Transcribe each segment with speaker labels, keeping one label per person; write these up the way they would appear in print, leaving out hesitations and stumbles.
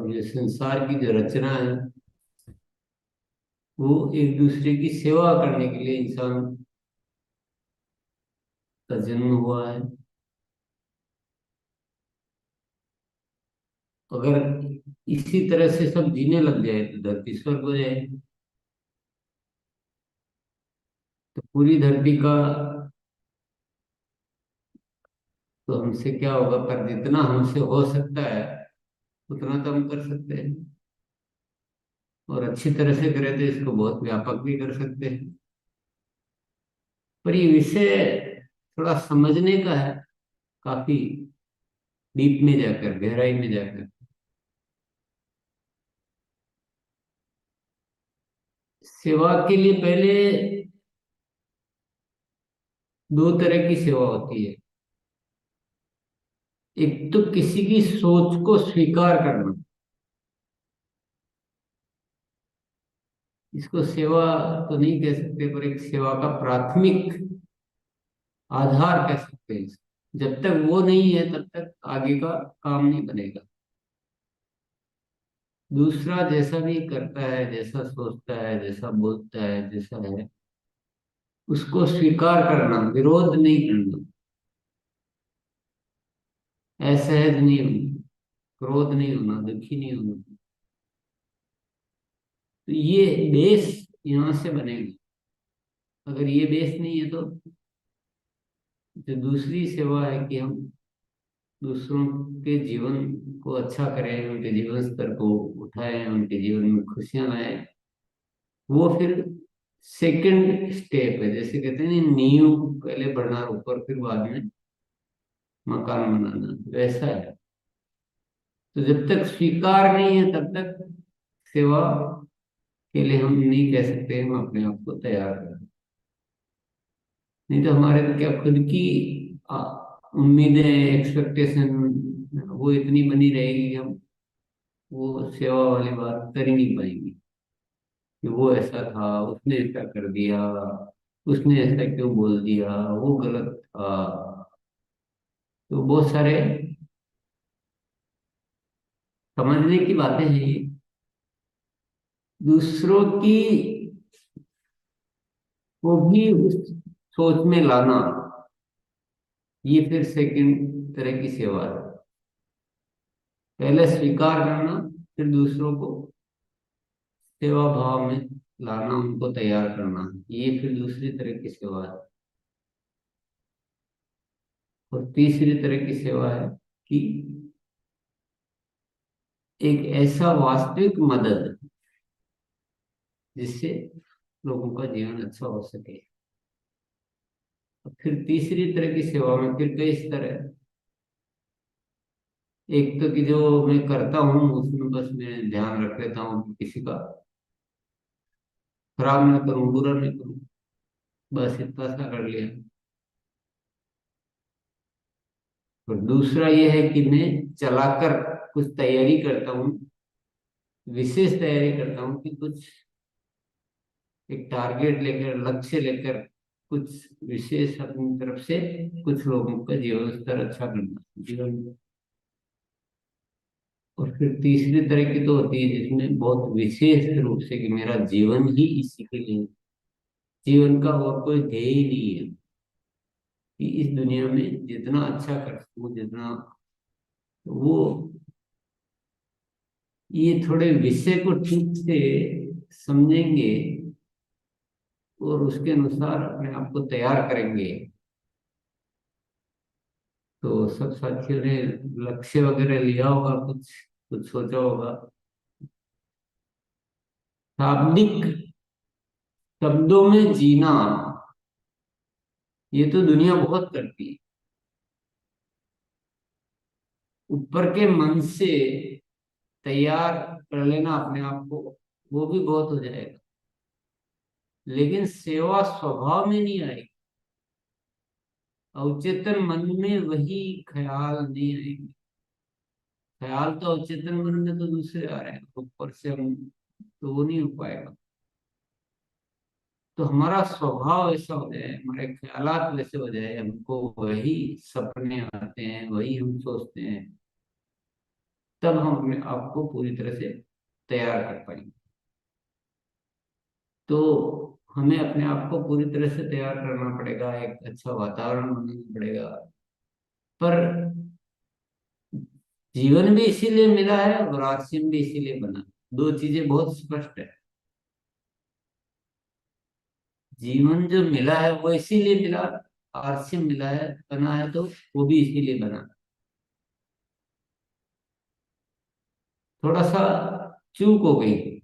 Speaker 1: और ये संसार की जो रचना है वो एक दूसरे की सेवा करने के लिए इंसान का जन्म हुआ है। अगर इसी तरह से सब जीने लग जाए तो धरती स्वर्ग हो जाए। तो पूरी धरती का तो हमसे क्या होगा, पर जितना हमसे हो सकता है उतना तो हम कर सकते हैं। और अच्छी तरह से करें तो इसको बहुत व्यापक भी कर सकते हैं। पर ये विषय थोड़ा समझने का है, काफी डीप में जाकर, गहराई में जाकर। सेवा के लिए पहले दो तरह की सेवा होती है। एक तो किसी की सोच को स्वीकार करना, इसको सेवा तो नहीं कह सकते, पर एक सेवा का प्राथमिक आधार कह सकते हैं इसको। जब तक वो नहीं है तब तक आगे का काम नहीं बनेगा। दूसरा, जैसा भी करता है, जैसा सोचता है, जैसा बोलता है, जैसा है, उसको स्वीकार करना, विरोध नहीं करना, असहज नहीं होना, क्रोध नहीं होना, दुखी नहीं होना। तो ये बेस यहाँ से बनेगा। अगर ये बेस नहीं है तो जो दूसरी सेवा है कि हम दूसरों के जीवन को अच्छा करें, उनके जीवन स्तर को उठाएं, उनके जीवन में खुशियां लाएं, वो फिर सेकंड स्टेप है। जैसे कहते हैं ना, नींव पहले बढ़ना ऊपर, फिर बाद में मकान बनाना, वैसा है। तो जब तक स्वीकार नहीं है तब तक सेवा के लिए हम नहीं कह सकते हम अपने आप को तैयार करें। नहीं तो हमारे तो क्या खुद की उम्मीदें, एक्सपेक्टेशन वो इतनी बनी रहेगी कि हम वो सेवा वाली बात कर ही नहीं पाएंगे। कि वो ऐसा था, उसने ऐसा कर दिया, उसने ऐसा क्यों बोल दिया, वो गलत था। तो बहुत सारे समझने की बातें हैं ये। दूसरों की को भी उस सोच में लाना, ये फिर सेकंड तरह की सेवा है। पहले स्वीकार करना, फिर दूसरों को सेवा भाव में लाना, उनको तैयार करना, ये फिर दूसरी तरह की सेवा है। और तीसरी तरह की सेवा है कि एक ऐसा वास्तविक मदद जिससे लोगों का जीवन अच्छा हो सके। और फिर तीसरी तरह की सेवा में फिर कई स्तर है। एक तो कि जो मैं करता हूँ उसमें बस मैं ध्यान रख लेता हूँ कि किसी का खराब ना करूँ, बुरा नहीं करूँ, बस इतना सा कर लिया। और दूसरा ये है कि मैं चलाकर कुछ तैयारी करता हूँ, विशेष तैयारी करता हूँ कि कुछ एक टारगेट लेकर, लक्ष्य लेकर, कुछ विशेष अपनी तरफ से कुछ लोगों का जीवन स्तर अच्छा करना जीवन में। और फिर तीसरी तरह की तो होती है जिसमें बहुत विशेष रूप से कि मेरा जीवन ही इसी के लिए, जीवन का और कोई ध्येय ही नहीं है कि इस दुनिया में जितना अच्छा कर सकूं, जितना, वो ये थोड़े विषय को ठीक से समझेंगे और उसके अनुसार अपने आप को तैयार करेंगे। तो सब साथियों ने लक्ष्य वगैरह लिया होगा, कुछ कुछ सोचा होगा। शाब्दिक शब्दों में जीना, ये तो दुनिया बहुत करती है। ऊपर के मन से तैयार कर लेना अपने आप को, वो भी बहुत हो जाएगा। लेकिन सेवा स्वभाव में नहीं आएगी। अवचेतन मन में वही ख्याल नहीं आएंगे। ख्याल तो अवचेतन मन में तो दूसरे आ रहे हैं, ऊपर से हम तो वो नहीं हो पाएगा। तो हमारा स्वभाव ऐसा हो जाए, हमारे ख्यालात वैसे हो जाए, हमको वही सपने आते हैं, वही हम सोचते हैं, तब हम अपने आप को पूरी तरह से तैयार कर पाएंगे। तो हमें अपने आप को पूरी तरह से तैयार करना पड़ेगा, एक अच्छा वातावरण बनाना पड़ेगा। पर जीवन भी इसीलिए मिला है और आरसीएम भी इसीलिए बना। दो चीजें बहुत स्पष्ट है। जीवन जो मिला है वो इसीलिए मिला, आरसीएम मिला है बना है तो वो भी इसीलिए बना। थोड़ा सा चूक हो गई,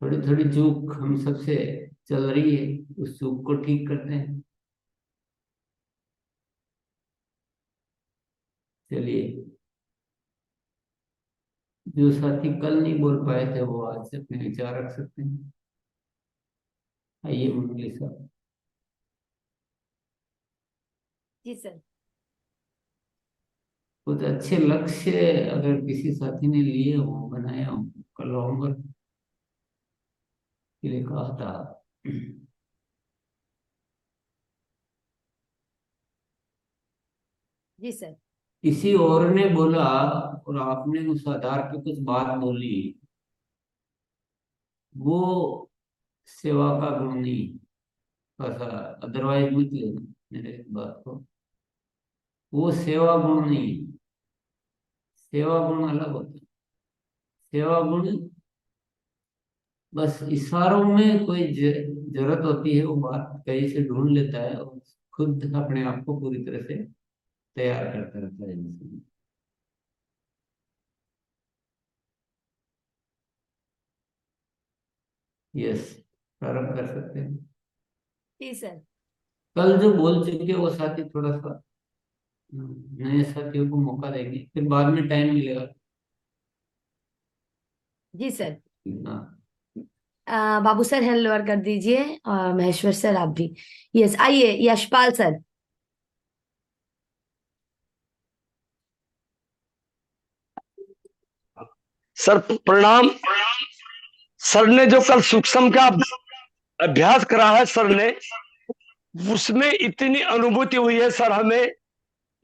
Speaker 1: थोड़ी थोड़ी चूक हम सबसे चल रही है, उस चूक को ठीक करते हैं। चलिए, जो साथी कल नहीं बोल पाए थे वो आज से अपने विचार रख सकते हैं। आइए मंगली साहब।
Speaker 2: जी सर।
Speaker 1: कुछ अच्छे लक्ष्य अगर किसी साथी ने लिए हो, बनाए हो, कल होमवर्क के लिए कहा था।
Speaker 2: जी सर।
Speaker 1: किसी और ने बोला और आपने उस आधार पे कुछ बात बोली, वो सेवा का गुण नहीं। ऐसा अदरवाइज मत लेना मेरे इस बात को। वो सेवा गुण नहीं, सेवा गुण अलग होता है। सेवा गुण बस इशारों में कोई जरूरत होती है, वो बात कहीं से ढूंढ लेता है और खुद अपने आप को पूरी तरह से तैयार करता रहता है इंसान। यस, प्रारंभ कर सकते हैं।
Speaker 2: जी सर।
Speaker 1: कल जो बोल चुके वो साथी थोड़ा सा नए साथियों को मौका देंगे, फिर बाद में टाइम मिलेगा।
Speaker 2: जी सर।
Speaker 1: हाँ।
Speaker 2: बाबू सर हैंड ओवर कर दीजिए, और महेश्वर सर आप भी। यस, आइए यशपाल सर।
Speaker 3: सर प्रणाम। सर ने जो कल सूक्ष्म का अभ्यास करा है सर ने, उसमें इतनी अनुभूति हुई है सर, हमें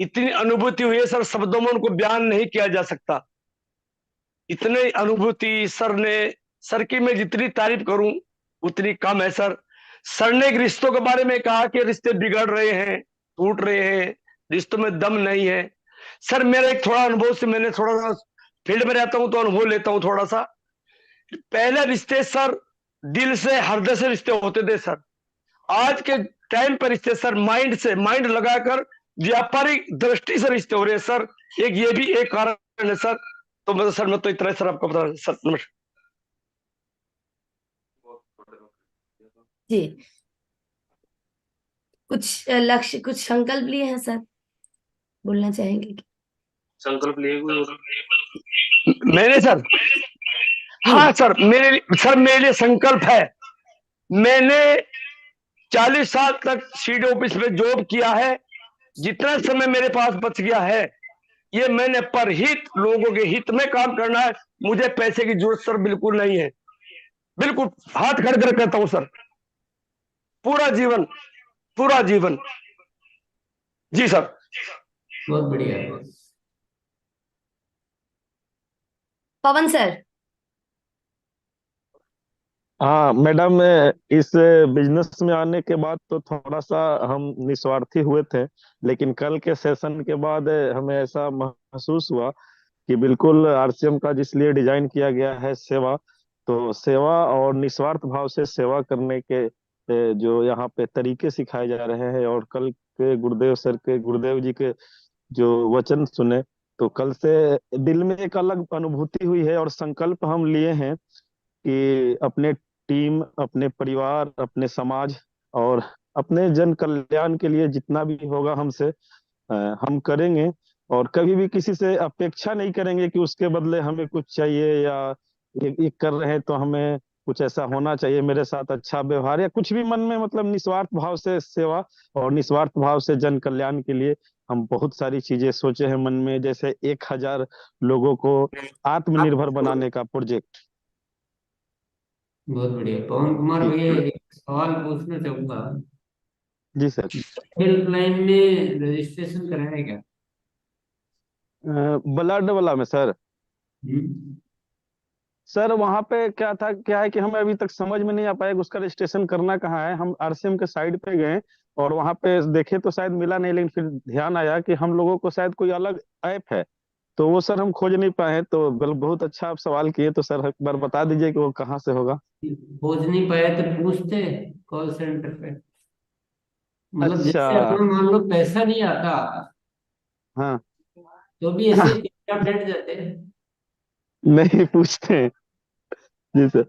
Speaker 3: इतनी अनुभूति हुई है सर, शब्दों में उनको बयान नहीं किया जा सकता। इतनी अनुभूति सर ने, सर की मैं जितनी तारीफ करूं उतनी कम है सर। सर ने एक रिश्तों के बारे में कहा कि रिश्ते बिगड़ रहे हैं, टूट रहे हैं, रिश्तों में दम नहीं है। सर मेरा एक थोड़ा अनुभव से, मैंने थोड़ा सा फील्ड में रहता हूं तो अनुभव लेता हूं थोड़ा सा। पहले रिश्ते सर दिल से, हृदय से रिश्ते होते थे सर। आज के टाइम पर रिश्ते सर माइंड से, माइंड लगाकर व्यापारिक दृष्टि से रिश्ते हो रहे हैं सर। एक ये भी एक कारण है सर। तो मैं सर, मैं तो इतना सर आपको बता सर। नमस्कार
Speaker 2: जी, कुछ लक्ष्य, कुछ संकल्प लिए हैं सर, बोलना चाहेंगे कि?
Speaker 3: संकल्प लिए मैंने सर।
Speaker 2: जी।
Speaker 3: हाँ सर मेरे लिए संकल्प है। मैंने 40 साल तक सीडी ऑफिस में जॉब किया है। जितना समय मेरे पास बच गया है, ये मैंने परहित, लोगों के हित में काम करना है। मुझे पैसे की जरूरत सर बिल्कुल नहीं है। बिल्कुल हाथ खड़ कर कहता हूं सर, पूरा जीवन, पूरा जीवन। जी सर।
Speaker 1: बहुत बढ़िया।
Speaker 2: पवन सर।
Speaker 4: हाँ मैडम, इस बिजनेस में आने के बाद तो थोड़ा सा हम निस्वार्थी हुए थे, लेकिन कल के सेशन के बाद हमें ऐसा महसूस हुआ कि बिल्कुल आरसीएम का जिस लिए डिजाइन किया गया है सेवा, तो सेवा और निस्वार्थ भाव से सेवा करने के जो यहाँ पे तरीके सिखाए जा रहे हैं, और कल के गुरुदेव सर के, गुरुदेव जी के जो वचन सुने, तो कल से दिल में एक अलग अनुभूति हुई है और संकल्प हम लिए हैं कि अपने टीम, अपने परिवार, अपने समाज और अपने जन कल्याण के लिए जितना भी होगा हमसे हम करेंगे। और कभी भी किसी से अपेक्षा नहीं करेंगे कि उसके बदले हमें कुछ चाहिए, या ये कर रहे हैं तो हमें कुछ ऐसा होना चाहिए, मेरे साथ अच्छा व्यवहार या कुछ भी मन में, मतलब निस्वार्थ भाव से सेवा और निस्वार्थ भाव से जन कल्याण के लिए हम बहुत सारी चीजें सोचे हैं मन में, जैसे 1000 लोगों को आत्मनिर्भर बनाने का प्रोजेक्ट।
Speaker 1: बहुत बढ़िया पवन कुमार
Speaker 4: जी।
Speaker 1: भैया, एक सवाल पूछना चाहूंगा।
Speaker 4: जी सर।
Speaker 1: हेल्पलाइन में रजिस्ट्रेशन कराया क्या?
Speaker 4: ब्लड वाला में सर।
Speaker 1: हम्म।
Speaker 4: सर वहां पे क्या है कि हमें अभी तक समझ में नहीं आ पाया कि उसका रजिस्ट्रेशन करना कहाँ है। हम आरसीएम के साइड पे गए और वहां पे देखे तो शायद मिला नहीं, लेकिन फिर ध्यान आया कि हम लोगों को शायद कोई अलग ऐप है, तो वो सर हम खोज नहीं पाए। तो बहुत अच्छा आप सवाल किए, तो सर एक बार बता दीजिए कि वो कहाँ से होगा।
Speaker 1: खोज नहीं पाए तो पूछते कॉल सेंटर पे। मतलब
Speaker 4: अच्छा।
Speaker 1: जैसे अपना मान लो पैसा नहीं आता
Speaker 4: हाँ।
Speaker 1: तो भी ऐसे चुपचाप बैठ जाते हैं।
Speaker 4: नहीं, पूछते हैं। जी सर,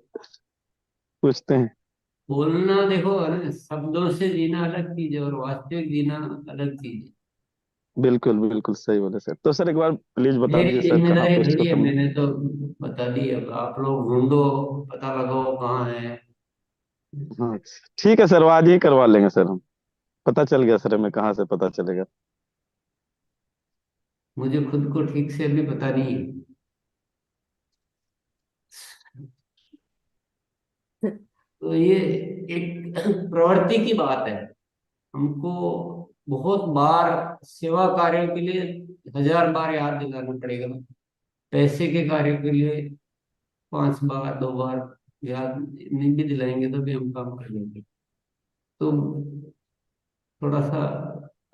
Speaker 4: पूछते हैं।
Speaker 1: बोलना देखो है ना, शब्दों से जीना अलग चीज है और वास्तविक जीना अलग चीज है।
Speaker 4: बिल्कुल बिल्कुल सही बोले सर। तो सर एक बार प्लीज बता
Speaker 1: मेरी
Speaker 4: दीजिए सर, कहाँ
Speaker 1: जिम्मेदारी
Speaker 4: पे इसको
Speaker 1: थोड़ी है,
Speaker 4: करना।
Speaker 1: मैंने तो बता दी। अब आप लोग ढूंढो, पता लगाओ कहाँ है।
Speaker 4: हाँ ठीक है सर, वो आज ही करवा लेंगे सर हम। पता चल गया सर, हमें कहाँ से पता चलेगा।
Speaker 1: मुझे खुद को ठीक से अभी पता नहीं है। तो ये एक प्रवृत्ति की बात है। हमको बहुत बार सेवा कार्यों के लिए 1000 बार याद दिलाना पड़ेगा। पैसे के कार्य के लिए 5 बार 2 बार याद नहीं भी दिलाएंगे तो भी हम काम कर लेंगे। तो थोड़ा सा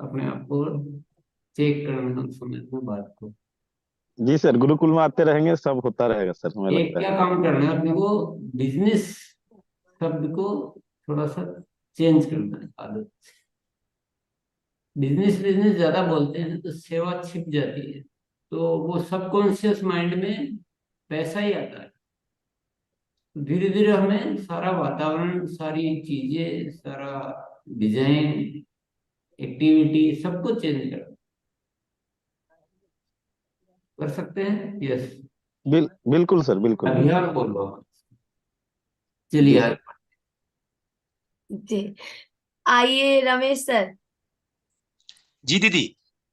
Speaker 1: अपने आप को चेक करना, समझना बात को।
Speaker 4: जी सर, गुरुकुल में आते रहेंगे, सब होता रहेगा सर, हमें
Speaker 1: एक
Speaker 4: लगता
Speaker 1: क्या
Speaker 4: है।
Speaker 1: काम करना है अपने को, बिजनेस शब्द को थोड़ा सा चेंज करना है आदत। बिजनेस बिजनेस ज्यादा बोलते हैं तो सेवा छिप जाती है, तो वो सबकॉन्शियस माइंड में पैसा ही आता है। धीरे धीरे हमें सारा वातावरण, सारी चीजें, सारा डिजाइन, एक्टिविटी सब कुछ चेंज कर सकते हैं। यस।
Speaker 4: बिल्कुल सर, बिल्कुल बिल्कुल।
Speaker 1: अभियान बोल रहा हूँ। चलिए
Speaker 4: जी सर।
Speaker 1: आगे।
Speaker 2: जी, आइए रमेश सर।
Speaker 5: जी दीदी।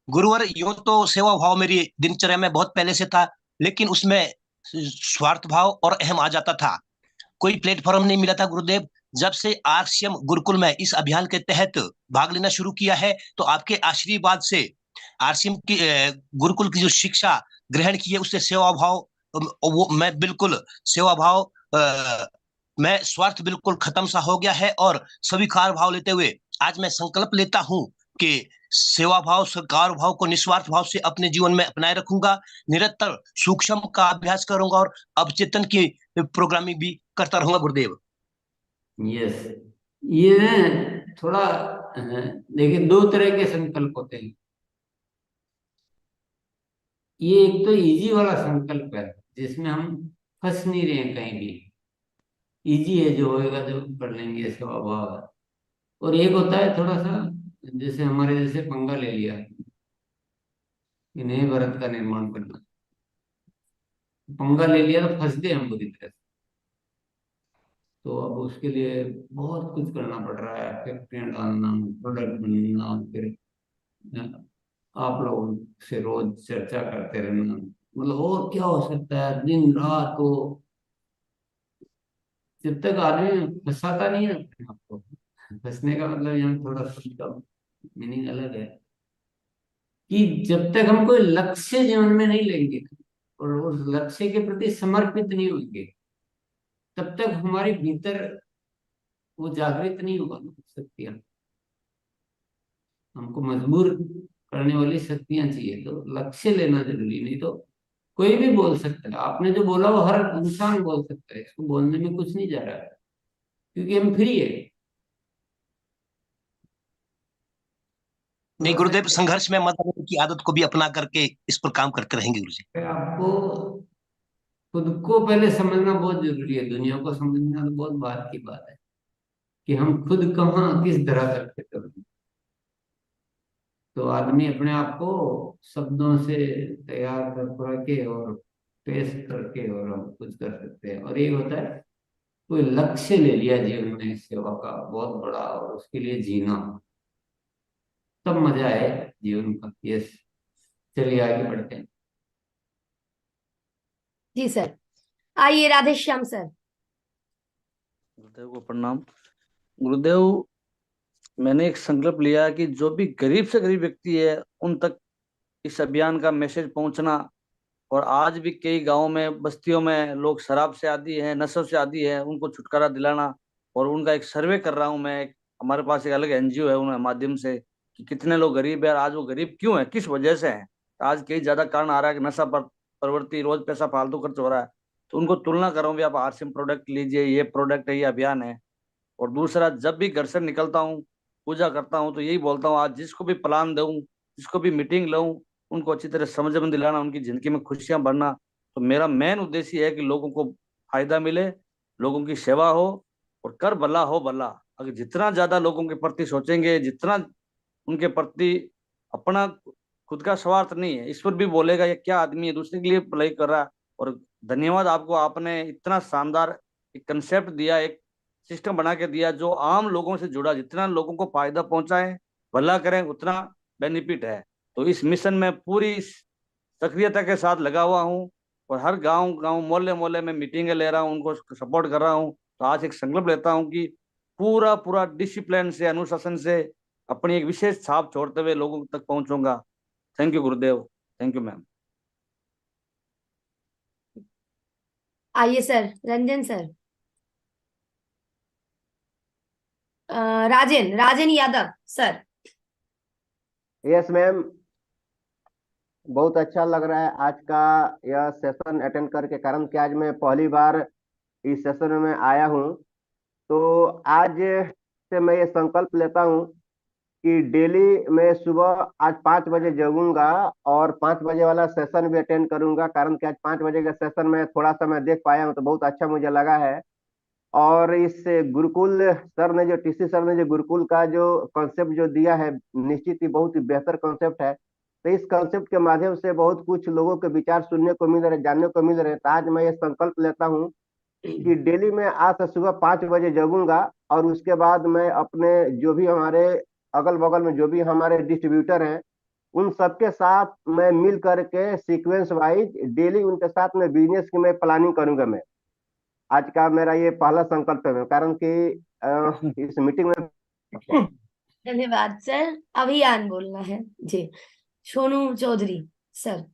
Speaker 5: गुरुवर, यूं तो सेवा भाव मेरी दिनचर्या में बहुत पहले से था, लेकिन उसमें स्वार्थ भाव और अहम आ जाता था। कोई प्लेटफॉर्म नहीं मिला था गुरुदेव। जब से आरसीएम गुरुकुल में इस अभियान के तहत भाग लेना शुरू किया है, तो आपके आशीर्वाद से आरसीएम की गुरुकुल की जो शिक्षा ग्रहण की है, उससे सेवा भाव वो मैं बिल्कुल सेवा भाव मैं स्वार्थ बिल्कुल खत्म सा हो गया है। और स्वीकार भाव लेते हुए आज मैं संकल्प लेता हूं कि सेवा भाव, सरकार भाव को निस्वार्थ भाव से अपने जीवन में अपनाए रखूंगा। निरंतर सूक्ष्म का अभ्यास करूंगा और अवचेतन की प्रोग्रामिंग भी करता रहूंगा गुरुदेव।
Speaker 1: यस। ये ना थोड़ा देखिए, दो तरह के संकल्प होते हैं। ये एक तो इजी वाला संकल्प है जिसमें हम फंस नहीं रहे हैं कहीं भी। इजी है, जो होएगा जो कर लेंगे, ऐसा भाव है। और एक होता है थोड़ा सा, जैसे हमारे जैसे पंगा ले लिया कि नए भारत का निर्माण करना। पंगा ले लिया तो फंस गए हम बुरी तरह से। तो अब उसके लिए बहुत कुछ करना पड़ रहा है, फैक्ट्रियां डालना, प्रोडक्ट बनना, फिर आप लोगों से रोज चर्चा करते रहना। मतलब और क्या हो सकता है, दिन रात वो, जब तक आदमी फंसाता नहीं है अपने आप को। फंसने का मतलब यहाँ थोड़ा सा मीनिंग अलग है, कि जब तक हम कोई लक्ष्य जीवन में नहीं लेंगे और उस लक्ष्य के प्रति समर्पित नहीं होंगे, तब तक हमारे भीतर वो जागृत नहीं होगा ना शक्तियां। हमको मजबूर करने वाली शक्तियां चाहिए, तो लक्ष्य लेना जरूरी। नहीं तो कोई भी बोल सकता है, आपने जो बोला वो हर इंसान बोल सकता है, इसको बोलने में कुछ नहीं जा रहा है, क्योंकि हम फ्री है।
Speaker 5: नहीं
Speaker 1: थोड़ा सा
Speaker 5: गुरुदेव, संघर्ष में मदद की आदत को भी अपना करके इस पर काम करते रहेंगे गुरु जी।
Speaker 1: आपको खुद को पहले समझना बहुत जरूरी है। दुनिया को समझना तो बहुत बात की बात है, कि हम खुद कहाँ किस तरह करते करें। तो आदमी अपने आप को शब्दों से तैयार करके और पेश करके और हम कुछ कर सकते हैं। और एक होता है कोई लक्ष्य ले लिया जीवन में सेवा का बहुत बड़ा, और उसके लिए जीना, तब मजा है जीवन का। यस। चलिए आगे बढ़ते हैं।
Speaker 2: जी सर, आइए राधे श्याम सर।
Speaker 6: गुरुदेव को प्रणाम। गुरुदेव, मैंने एक संकल्प लिया कि जो भी गरीब से गरीब व्यक्ति है उन तक इस अभियान का मैसेज पहुंचना, और आज भी कई गांवों में, बस्तियों में लोग शराब से आदी हैं, नशों से आदी है, उनको छुटकारा दिलाना। और उनका एक सर्वे कर रहा हूं मैं। हमारे पास एक अलग एनजीओ है, उनके माध्यम से, कि कितने लोग गरीब है, आज वो गरीब क्यों है, किस वजह से है। आज कई ज्यादा कारण आ रहा है कि नशा पर प्रवृत्ति, रोज पैसा फालतू खर्च हो रहा है। तो उनको तुलना कर रहा हूँ भी, आप आरसीएम प्रोडक्ट लीजिए, ये प्रोडक्ट है, ये अभियान है। और दूसरा, जब भी घर से निकलता हूँ, पूजा करता हूँ, तो यही बोलता हूँ, आज जिसको भी प्लान दूं, जिसको भी मीटिंग लूं, उनको अच्छी तरह समझ में दिलाना, उनकी जिंदगी में खुशियां भरना। तो मेरा मेन उद्देश्य है कि लोगों को फायदा मिले, लोगों की सेवा हो, और कर भला हो भला। अगर जितना ज्यादा लोगों के प्रति सोचेंगे, जितना उनके प्रति, अपना खुद का स्वार्थ नहीं है, ईश्वर भी बोलेगा ये क्या आदमी है, दूसरे के लिए भलाई कर रहा है। और धन्यवाद आपको, आपने इतना शानदार एक कंसेप्ट दिया, एक सिस्टम बना के दिया जो आम लोगों से जुड़ा, जितना लोगों को फायदा पहुंचाए, भला करें, उतना बेनिफिट है। तो इस मिशन में पूरी सक्रियता के साथ लगा हुआ हूँ, और हर गांव गांव, मोहल्ले मोहल्ले में मीटिंगें ले रहा हूँ, उनको सपोर्ट कर रहा हूँ। तो आज एक संकल्प लेता हूँ कि पूरा पूरा डिसिप्लिन से, अनुशासन से अपनी एक विशेष छाप छोड़ते हुए लोगों तक पहुंचूंगा। Thank you Gurudev, thank you ma'am.
Speaker 2: आइए सर, रंजन सर। राजन राजन यादव सर।
Speaker 7: यस मैम, बहुत अच्छा लग रहा है आज का यह सेशन अटेंड करके, कारण कि आज मैं पहली बार इस सेशन में आया हूँ। तो आज से मैं ये संकल्प लेता हूँ कि डेली मैं सुबह आज 5 बजे जगूंगा, और 5 बजे वाला सेशन भी अटेंड करूंगा, कारण कि आज 5 बजे का सेशन में थोड़ा सा मैं देख पाया हूँ, तो बहुत अच्छा मुझे लगा है। और इस गुरुकुल सर ने जो, टीसी सर ने जो गुरुकुल का जो कॉन्सेप्ट जो दिया है, निश्चित ही बहुत ही बेहतर कॉन्सेप्ट है। तो इस कॉन्सेप्ट के माध्यम से बहुत कुछ लोगों के विचार सुनने को मिल रहे, जानने को मिल रहे। तो आज मैं ये संकल्प लेता हूँ कि डेली मैं आज से सुबह 5 बजे जगूंगा, और उसके बाद मैं अपने जो भी हमारे अगल बगल में जो भी हमारे डिस्ट्रीब्यूटर हैं, उन सबके साथ मैं मिल करके सीक्वेंस वाइज डेली उनके साथ में बिजनेस की मैं प्लानिंग करूंगा। मैं आज का मेरा ये पहला संकल्प है, कारण कि इस मीटिंग में
Speaker 2: धन्यवाद सर। अभियान बोलना है जी। सोनू चौधरी सर।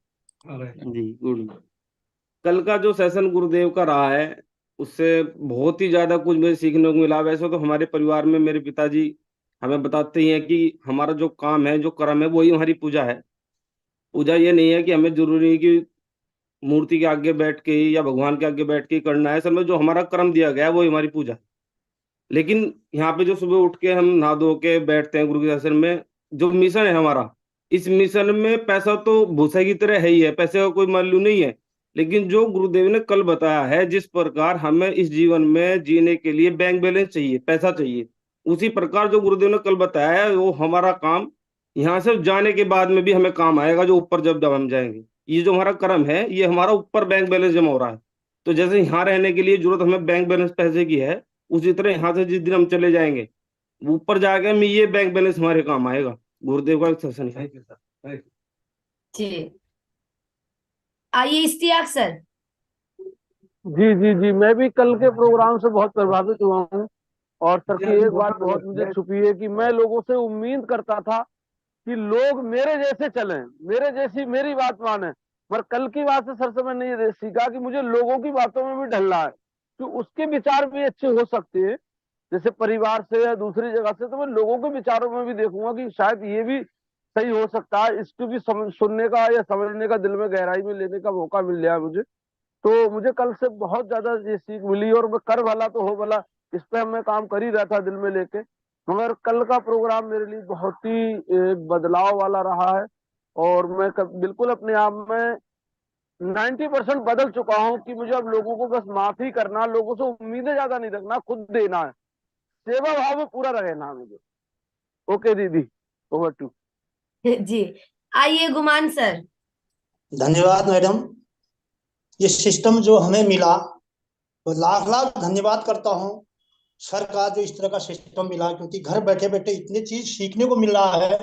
Speaker 8: जी गुड। कल का जो सेशन गुरुदेव का रहा है, उससे बहुत ही ज्यादा कुछ मुझे सीखने को मिला। वैसे तो हमारे परिवार में मेरे पिताजी हमें बताते ही हैं कि हमारा जो काम है, जो कर्म है, वही हमारी पूजा है। पूजा ये नहीं है कि हमें जरूरी है कि मूर्ति के आगे बैठ के ही या भगवान के आगे बैठ के ही करना है। असल में जो हमारा कर्म दिया गया है वही हमारी पूजा है। लेकिन यहाँ पे जो सुबह उठ के हम नहा धो के बैठते हैं गुरु के दर्शन में, जो मिशन है हमारा, इस मिशन में पैसा तो भूसा की तरह है ही है, पैसे का कोई वैल्यू नहीं है। लेकिन जो गुरुदेव ने कल बताया है, जिस प्रकार हमें इस जीवन में जीने के लिए बैंक बैलेंस चाहिए, पैसा चाहिए, उसी प्रकार जो गुरुदेव ने कल बताया है, वो हमारा काम यहाँ से जाने के बाद में भी हमें काम आएगा। जो ऊपर जब हम जाएंगे, ये जो हमारा कर्म है, ये हमारा ऊपर बैंक बैलेंस जमा हो रहा है। तो जैसे यहाँ रहने के लिए जरूरत हमें बैंक बैलेंस पैसे की है, उसी तरह यहाँ से जिस दिन हम चले जाएंगे, ऊपर जाके में ये बैंक बैलेंस हमारे काम आएगा। गुरुदेव का एक सेशन है
Speaker 2: जी। आइए इश्तियाक सर।
Speaker 9: जी जी जी, मैं भी कल के प्रोग्राम से बहुत प्रभावित हुआ हूँ। और सर की एक बात बहुत मुझे छुपी है कि मैं लोगों से उम्मीद करता था कि लोग मेरे जैसे चलें, मेरे जैसी मेरी बात माने। पर कल की बात से सर से मैंने ये सीखा कि मुझे लोगों की बातों में भी ढलना है, कि उसके विचार भी अच्छे हो सकते हैं, जैसे परिवार से या दूसरी जगह से। तो मैं लोगों के विचारों में भी देखूंगा कि शायद ये भी सही हो सकता है, इसको भी सुनने का या समझने का, दिल में गहराई में लेने का मौका मिल गया मुझे। तो मुझे कल से बहुत ज्यादा ये सीख मिली। और मैं कर भला तो हो भला, इस पे मैं काम कर ही रहा था दिल में लेके। मगर कल का प्रोग्राम मेरे लिए बहुत ही एक बदलाव वाला रहा है। और मैं बिल्कुल अपने आप में 90% बदल चुका हूँ कि मुझे अब लोगों को बस माफ ही करना, लोगों से उम्मीदें ज्यादा नहीं रखना, खुद देना है, सेवा भाव में पूरा रहना है मुझे। ओके दीदी, ओवर टू।
Speaker 2: जी। आइए गुमान सर।
Speaker 10: धन्यवाद मैडम। ये सिस्टम जो हमें मिला, तो लाख लाख धन्यवाद करता हूँ सर का, जो इस तरह का सिस्टम मिला, क्योंकि घर बैठे बैठे इतनी चीज सीखने को मिल रहा है।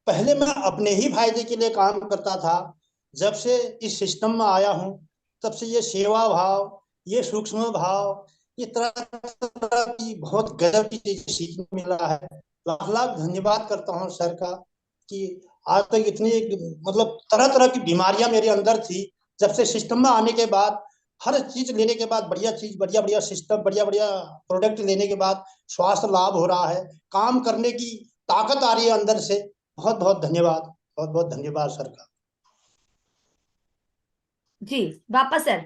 Speaker 10: पहले मैं अपने ही फायदे के लिए काम करता था, जब से इस सिस्टम में आया हूँ तब से ये सेवा भाव, ये सूक्ष्म भाव, ये तरह तरह की बहुत गजब की चीज सीखने को मिल रहा है। लाख लाख धन्यवाद करता हूँ सर का कि आज तक इतनी मतलब तरह तरह की बीमारियां मेरे अंदर थी, जब से सिस्टम में आने के बाद हर चीज लेने के बाद बढ़िया चीज, बढ़िया बढ़िया सिस्टम, बढ़िया बढ़िया प्रोडक्ट लेने के बाद स्वास्थ्य लाभ हो रहा है, काम करने की ताकत आ रही है अंदर से। बहुत बहुत धन्यवाद, बहुत बहुत धन्यवाद सर का।
Speaker 2: जी वापस सर।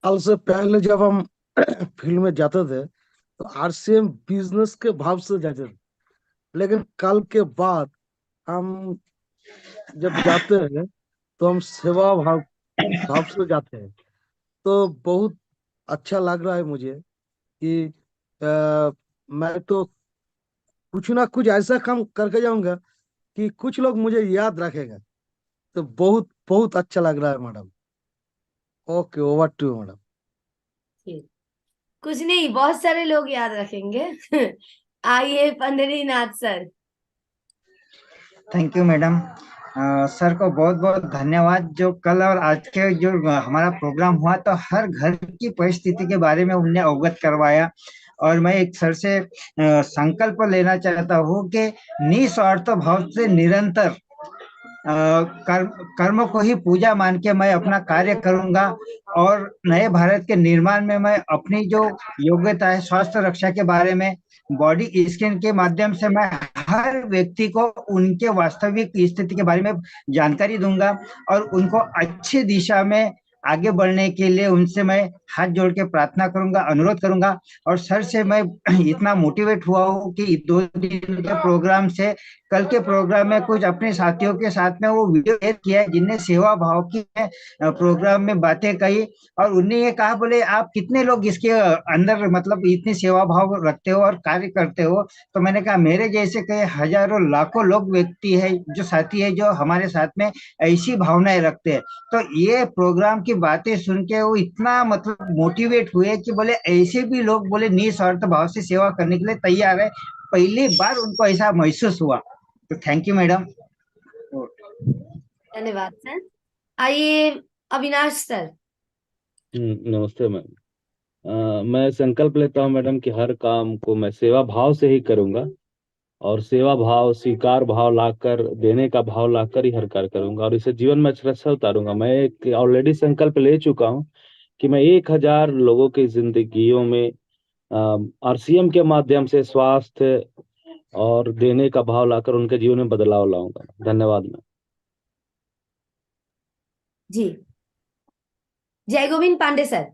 Speaker 9: कल से पहले जब हम फील्ड में जाते थे तो आरसीएम बिजनेस के भाव से जाते थे, लेकिन कल के बाद हम जब जाते हैं तो हम सेवा भाव से जाते हैं। तो बहुत अच्छा लग रहा है मुझे कि मैं तो कुछ ना कुछ ऐसा काम करके जाऊंगा कि कुछ लोग मुझे याद रखेगा। तो बहुत बहुत अच्छा लग रहा है madam. Okay, over to you madam.
Speaker 2: कुछ नहीं, बहुत सारे लोग याद रखेंगे। आइए Pandharinath sir.
Speaker 11: Thank you madam. Sir को बहुत बहुत धन्यवाद। जो कल और आज के जो हमारा प्रोग्राम हुआ तो हर घर की परिस्थिति के बारे में उनने अवगत करवाया। और मैं एक सर से संकल्प लेना चाहता हूँ कि निस्वार्थ भाव से निरंतर कर्म को ही पूजा मान के मैं अपना कार्य करूंगा और नए भारत के निर्माण में मैं अपनी जो योग्यता है स्वास्थ्य रक्षा के बारे में बॉडी स्कैन के माध्यम से मैं हर व्यक्ति को उनके वास्तविक स्थिति के बारे में जानकारी दूंगा और उनको अच्छी दिशा में आगे बढ़ने के लिए उनसे मैं हाथ जोड़ के प्रार्थना करूंगा, अनुरोध करूंगा। और सर से मैं इतना मोटिवेट हुआ हूँ कि 2 दिन के प्रोग्राम से कल के प्रोग्राम में कुछ अपने साथियों के साथ में वो वीडियो शेयर किया है जिनने सेवा भाव की प्रोग्राम में बातें कही और उन्हें ये कहा, बोले आप कितने लोग इसके अंदर मतलब इतनी सेवा भाव रखते हो और कार्य करते हो। तो मैंने कहा मेरे जैसे कई हजारों लाखों लोग व्यक्ति है जो साथी है जो हमारे साथ में ऐसी भावनाएं रखते हैं। तो ये प्रोग्राम की बातें सुन के वो इतना मतलब मोटिवेट हुए कि बोले ऐसे भी लोग बोले निस्वार्थ भाव से सेवा करने के लिए तैयार है। पहली बार उनको ऐसा महसूस हुआ। तो थैंक यू मैडम।
Speaker 2: धन्यवाद सर। आइए अविनाश सर।
Speaker 12: नमस्ते मैम। मैं संकल्प लेता हूँ मैडम कि हर काम को मैं सेवा भाव से ही करूंगा और सेवा भाव, स्वीकार भाव लाकर, देने का भाव लाकर ही हर कार्य करूंगा और इसे जीवन में अक्षरशः से उतारूंगा। मैं एक ऑलरेडी संकल्प ले चुका हूँ कि मैं 1000 लोगों की जिंदगियों में आरसीएम के माध्यम से स्वास्थ्य और देने का भाव लाकर उनके जीवन में बदलाव लाऊंगा। धन्यवाद मैम।
Speaker 2: जी जय गोविंद पांडे सर।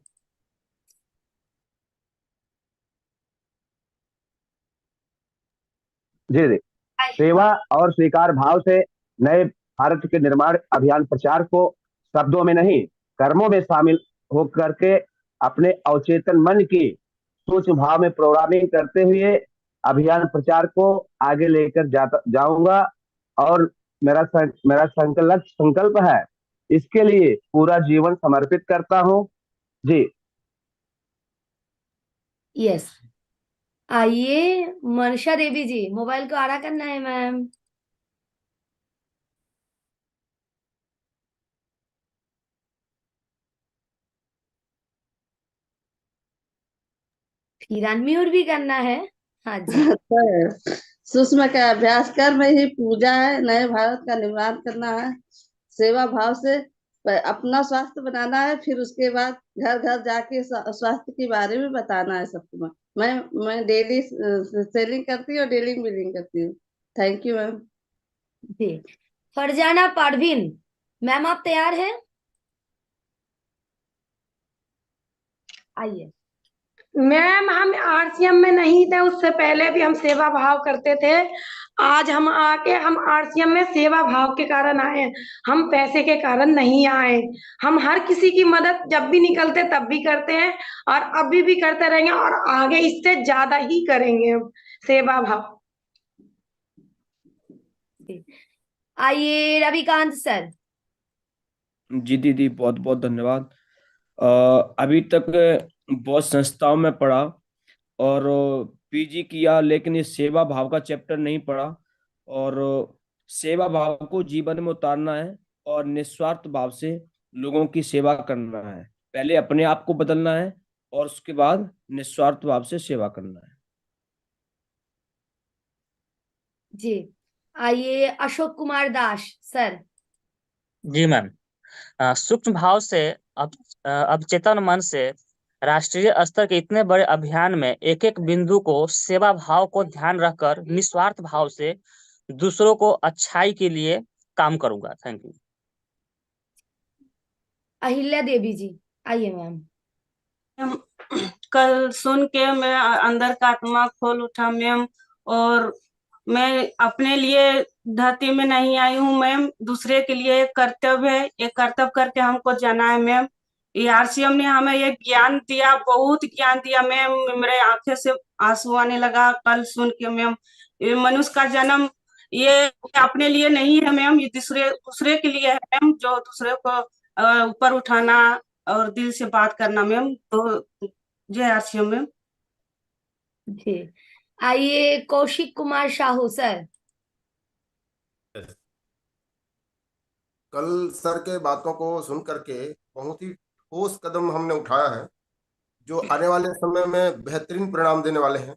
Speaker 7: जी जी, सेवा और स्वीकार भाव से नए भारत के निर्माण अभियान प्रचार को शब्दों में नहीं कर्मों में शामिल होकर के अपने अवचेतन मन की सोच भाव में प्रोग्रामिंग करते हुए अभियान प्रचार को आगे लेकर जाऊंगा और मेरा संकल्प है, इसके लिए पूरा जीवन समर्पित करता हूं। जी
Speaker 2: यस। आइए मनशा देवी जी, मोबाइल को आड़ा करना है मैम। फिर अनम्यूट भी करना है। हाँ जी।
Speaker 13: सुषमा का अभ्यास कर में ही पूजा है, नए भारत का निर्माण करना है, सेवा भाव से अपना स्वास्थ्य बनाना है, फिर उसके बाद घर घर जाके स्वास्थ्य के बारे में बताना है सबको। मैं डेली सेलिंग करती हूँ, डेली बिलिंग करती हूँ। Thank you ma'am.
Speaker 2: जी फरजाना परवीन मैम, आप तैयार हैं? आइए।
Speaker 14: मैम हम आरसीएम में नहीं थे, उससे पहले भी हम सेवा भाव करते थे। आज हम आके हम आरसीएम में सेवा भाव के कारण आए, हम पैसे के कारण नहीं आए। हम हर किसी की मदद जब भी निकलते तब भी करते हैं और अभी भी करते रहेंगे और आगे इससे ज्यादा ही करेंगे हम सेवा भाव।
Speaker 2: आइए रविकांत सर।
Speaker 8: जी दीदी, बहुत बहुत धन्यवाद। अभी तक बहुत संस्थाओं में पढ़ा और पीजी किया, लेकिन ये सेवा भाव का चैप्टर नहीं पढ़ा। और सेवा भाव को जीवन में उतारना है और निस्वार्थ भाव से लोगों की सेवा करना है। पहले अपने आप को बदलना है और उसके बाद निस्वार्थ भाव से सेवा करना है।
Speaker 2: जी आइए अशोक कुमार दास सर।
Speaker 15: जी मैम। सूक्ष्म भाव से अवचेतन मन से राष्ट्रीय स्तर के इतने बड़े अभियान में एक एक बिंदु को सेवा भाव को ध्यान रखकर निस्वार्थ भाव से दूसरों को अच्छाई के लिए काम करूंगा। Thank you.
Speaker 2: अहिल्या देवी जी आइए मैम।
Speaker 16: कल सुन के मेरा अंदर का आत्मा खोल उठा मैम, और मैं अपने लिए धरती में नहीं आई हूँ मैम, दूसरे के लिए एक कर्तव्य है, एक कर्तव्य करके हमको जाना है मैम। ये आरसीएम ने हमें ये ज्ञान दिया, बहुत ज्ञान दिया मैम, मेरे आंखें से आंसू आने लगा कल सुन के मैम। ये मनुष्य का जन्म ये अपने लिए नहीं है मैम, ये दूसरे दूसरे के लिए है मैम, जो दूसरे को ऊपर उठाना और दिल से बात करना मैम। तो जय आरसीएम मैम।
Speaker 2: जी आइए कौशिक कुमार साहू सर।
Speaker 17: कल सर के बातों को सुन करके बहुत ही ठोस कदम हमने उठाया है, जो आने वाले समय में बेहतरीन परिणाम देने वाले हैं।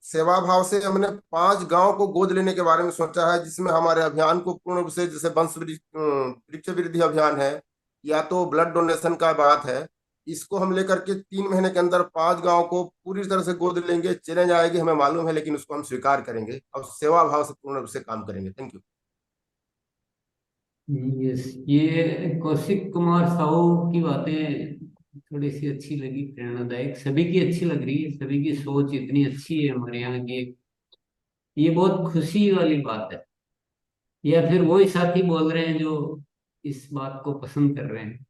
Speaker 17: सेवा भाव से हमने 5 गांव को गोद लेने के बारे में सोचा है, जिसमें हमारे अभियान को पूर्ण रूप से, जैसे वृक्ष वृद्धि अभियान है या तो ब्लड डोनेशन का बात है, इसको हम लेकर के 3 महीने के अंदर 5 गांव को पूरी तरह से गोद लेंगे। चैलेंज आएगी हमें मालूम है, लेकिन उसको हम स्वीकार करेंगे और सेवा भाव से पूर्ण रूप से काम करेंगे। Thank you.
Speaker 1: यस, ये कौशिक कुमार साहू की बातें थोड़ी सी अच्छी लगी, प्रेरणादायक, सभी की अच्छी लग रही है, सभी की सोच इतनी अच्छी है हमारे यहाँ की। ये बहुत खुशी वाली बात है। या फिर वही साथी बोल रहे हैं जो इस बात को पसंद कर रहे हैं।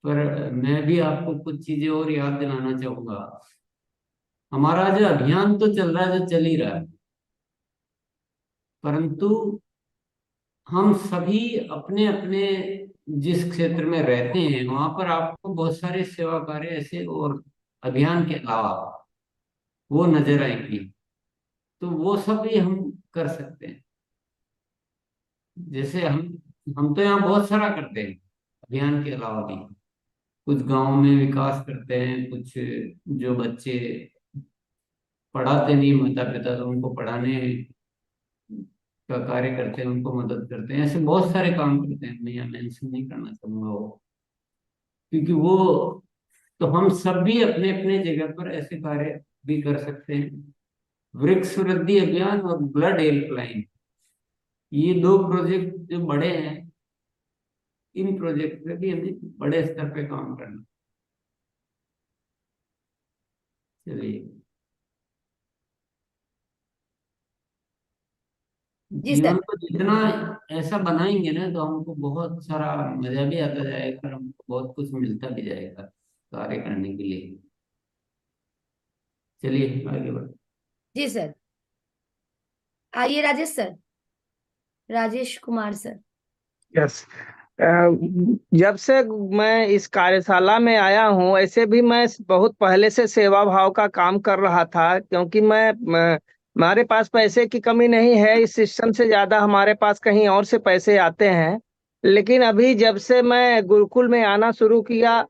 Speaker 1: पर मैं भी आपको कुछ चीजें और याद दिलाना चाहूंगा। हमारा जो अभियान तो चल रहा है, जो चल ही रहा है, परंतु हम सभी अपने अपने जिस क्षेत्र में रहते हैं वहां पर आपको बहुत सारे सेवा कार्य ऐसे और अभियान के अलावा वो नजर आएंगी, तो वो सब भी हम कर सकते हैं। जैसे हम तो यहाँ बहुत सारा करते हैं अभियान के अलावा भी। कुछ गांव में विकास करते हैं, कुछ जो बच्चे पढ़ाते नहीं माता पिता, तो उनको पढ़ाने का कार्य करते हैं, उनको मदद करते हैं। ऐसे बहुत सारे काम करते हैं, मैं यहाँ मेंशन नहीं करना चाहूंगा वो, क्योंकि वो तो हम सब भी अपने अपने जगह पर ऐसे कार्य भी कर सकते हैं। वृक्ष वृद्धि अभियान और ब्लड हेल्पलाइन, ये 2 प्रोजेक्ट जो बड़े हैं, इन प्रोजेक्ट पे भी हमें बड़े स्तर पे काम करना। चलिए,
Speaker 2: जी
Speaker 1: जीवन
Speaker 2: सर।
Speaker 1: को जितना ऐसा बनाएंगे ना, तो हमको बहुत सारा मजा भी आता जाएगा और हमको बहुत कुछ मिलता भी जाएगा कार्य करने के लिए। चलिए आगे बढ़।
Speaker 2: जी सर। आइए Rajesh sir, Rajesh Kumar sir.
Speaker 18: Yes. जब से मैं इस कार्यशाला में आया हूँ, ऐसे भी मैं बहुत पहले से सेवा भाव का काम कर रहा था, क्योंकि हमारे पास पैसे की कमी नहीं है। इस सिस्टम से ज्यादा हमारे पास कहीं और से पैसे आते हैं। लेकिन अभी जब से मैं गुरुकुल में आना शुरू किया,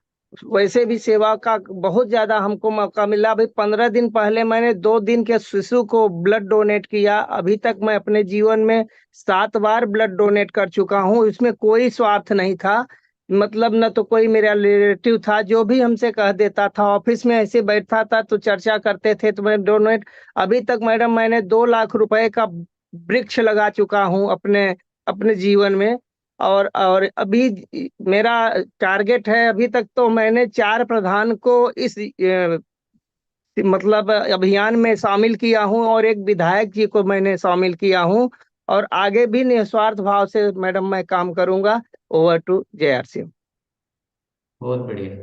Speaker 18: वैसे भी सेवा का बहुत ज्यादा हमको मौका मिला। अभी 15 दिन पहले मैंने 2 दिन के शिशु को ब्लड डोनेट किया। अभी तक मैं अपने जीवन में 7 बार ब्लड डोनेट कर चुका हूँ। इसमें कोई स्वार्थ नहीं था, मतलब न तो कोई मेरा रिलेटिव था, जो भी हमसे कह देता था। ऑफिस में ऐसे बैठता था तो चर्चा करते थे तो मैं डोनेट। अभी तक मैडम मैंने 2 लाख रुपए का वृक्ष लगा चुका हूँ अपने अपने जीवन में। और अभी मेरा टारगेट है, अभी तक तो मैंने 4 प्रधान को इस मतलब अभियान में शामिल किया हूं और एक विधायक जी को मैंने शामिल किया हूं। और आगे भी निस्वार्थ भाव से मैडम मैं काम करूंगा। Over to JRC।
Speaker 1: बहुत बढ़िया।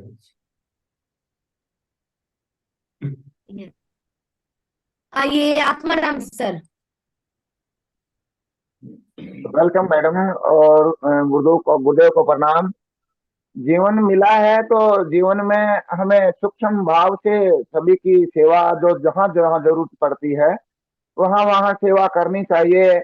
Speaker 2: आइए आत्माराम सर।
Speaker 19: वेलकम मैडम, और गुरुदेव को प्रणाम। जीवन मिला है तो जीवन में हमें सूक्ष्म भाव से सभी की सेवा, जो जहाँ जहाँ जरूरत पड़ती है वहाँ वहाँ सेवा करनी चाहिए,